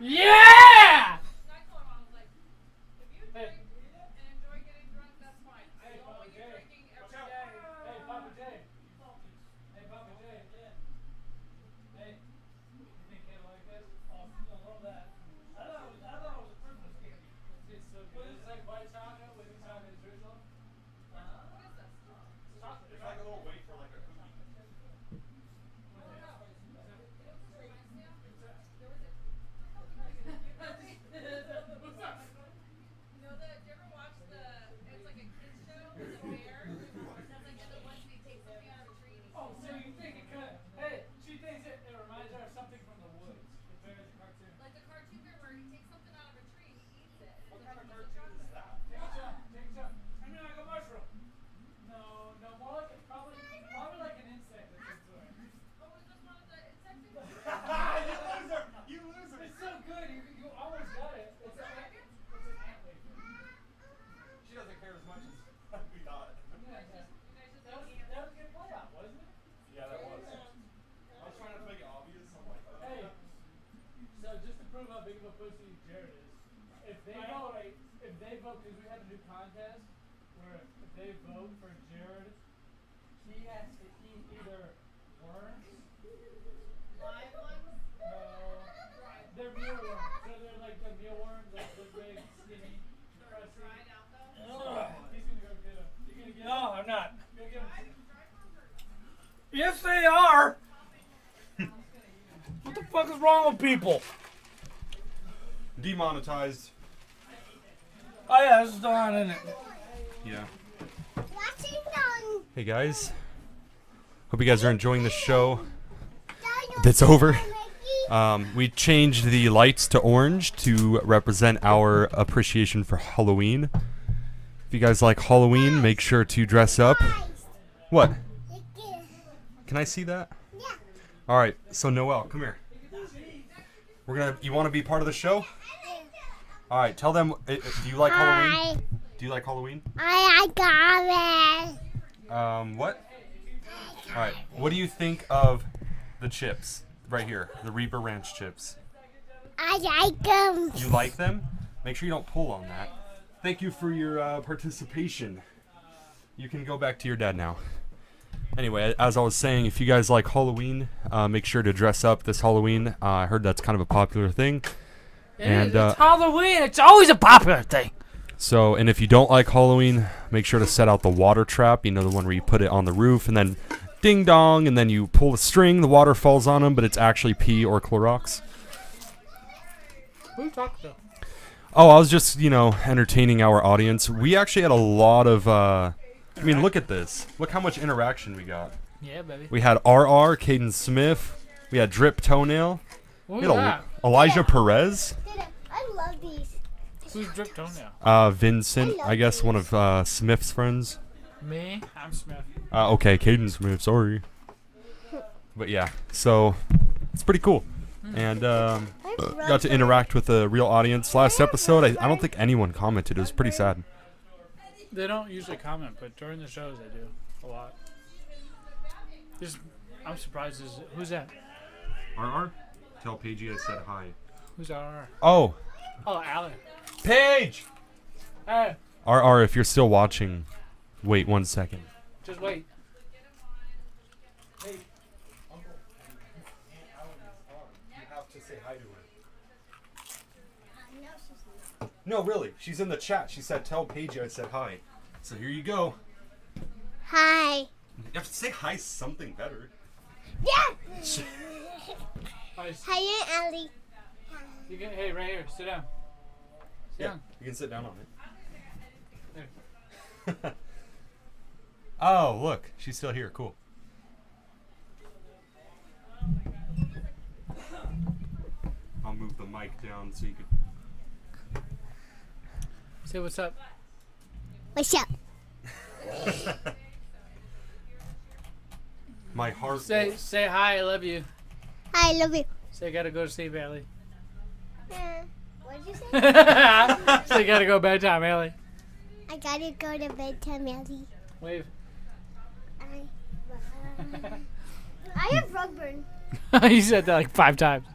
Yeah! Yes, they are. What the fuck is wrong with people? Demonetized. Oh yeah, this is the one, isn't it? Yeah. Hey guys. Hope you guys are enjoying the show. That's over. We changed the lights to orange to represent our appreciation for Halloween. If you guys like Halloween, make sure to dress up. What? Can I see that? Yeah. All right. So Noelle, come here. You want to be part of the show? All right. Tell them. Do you like Halloween? Do you like Halloween? I got it. What? All right. What do you think of the chips right here? The Reaper Ranch chips. I like them. You like them? Make sure you don't pull on that. Thank you for your participation. You can go back to your dad now. Anyway, as I was saying, if you guys like Halloween, make sure to dress up this Halloween. I heard that's kind of a popular thing. It's Halloween. It's always a popular thing. So, and if you don't like Halloween, make sure to set out the water trap. You know, the one where you put it on the roof and then ding dong, and then you pull the string, the water falls on them, but it's actually pee or Clorox. Who talked to? Oh, I was just, entertaining our audience. We actually had a lot of, look at this. Look how much interaction we got. Yeah, baby. We had RR, Caden Smith. We had Drip Toenail. What was that? Elijah Perez. I love these. Who's Drip Toenail? Vincent, I guess one of Smith's friends. Me? I'm Smith. Okay, Caden Smith, sorry. But yeah, so it's pretty cool. And got to interact with the real audience. Last episode, I don't think anyone commented. It was pretty sad. They don't usually comment, but during the shows they do a lot. I'm surprised. Who's that? RR? Tell Paigey I said hi. Who's RR? Oh. Oh, Alan. Paige! Hey. RR, if you're still watching, wait 1 second. Just wait. Hey, Uncle. Aunt Alan is on. You have to say hi to her. No, really. She's in the chat. She said, tell Paige I said hi. So here you go. Hi. You have to say hi something better. Yeah. Hi, Aunt Allie. hey, right here. Sit down. Sit down. You can sit down on it. There. Oh, look. She's still here. Cool. I'll move the mic down so you can... Say what's up. What's up? My heart. Say hi. I love you. Hi, I love you. Say gotta go to sleep, Allie. What did you say? Say gotta go bedtime, Allie. I gotta go to bedtime, Allie. Wave. I have rug burn. You said that like 5 times.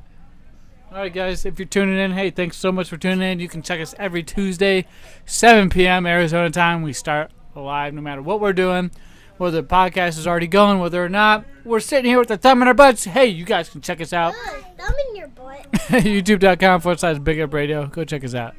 All right, guys, if you're tuning in, hey, thanks so much for tuning in. You can check us every Tuesday, 7 p.m. Arizona time. We start live no matter what we're doing, whether the podcast is already going, whether or not. We're sitting here with the thumb in our butts. Hey, you guys can check us out. Thumb in your butt. YouTube.com/Big Up Radio. Go check us out.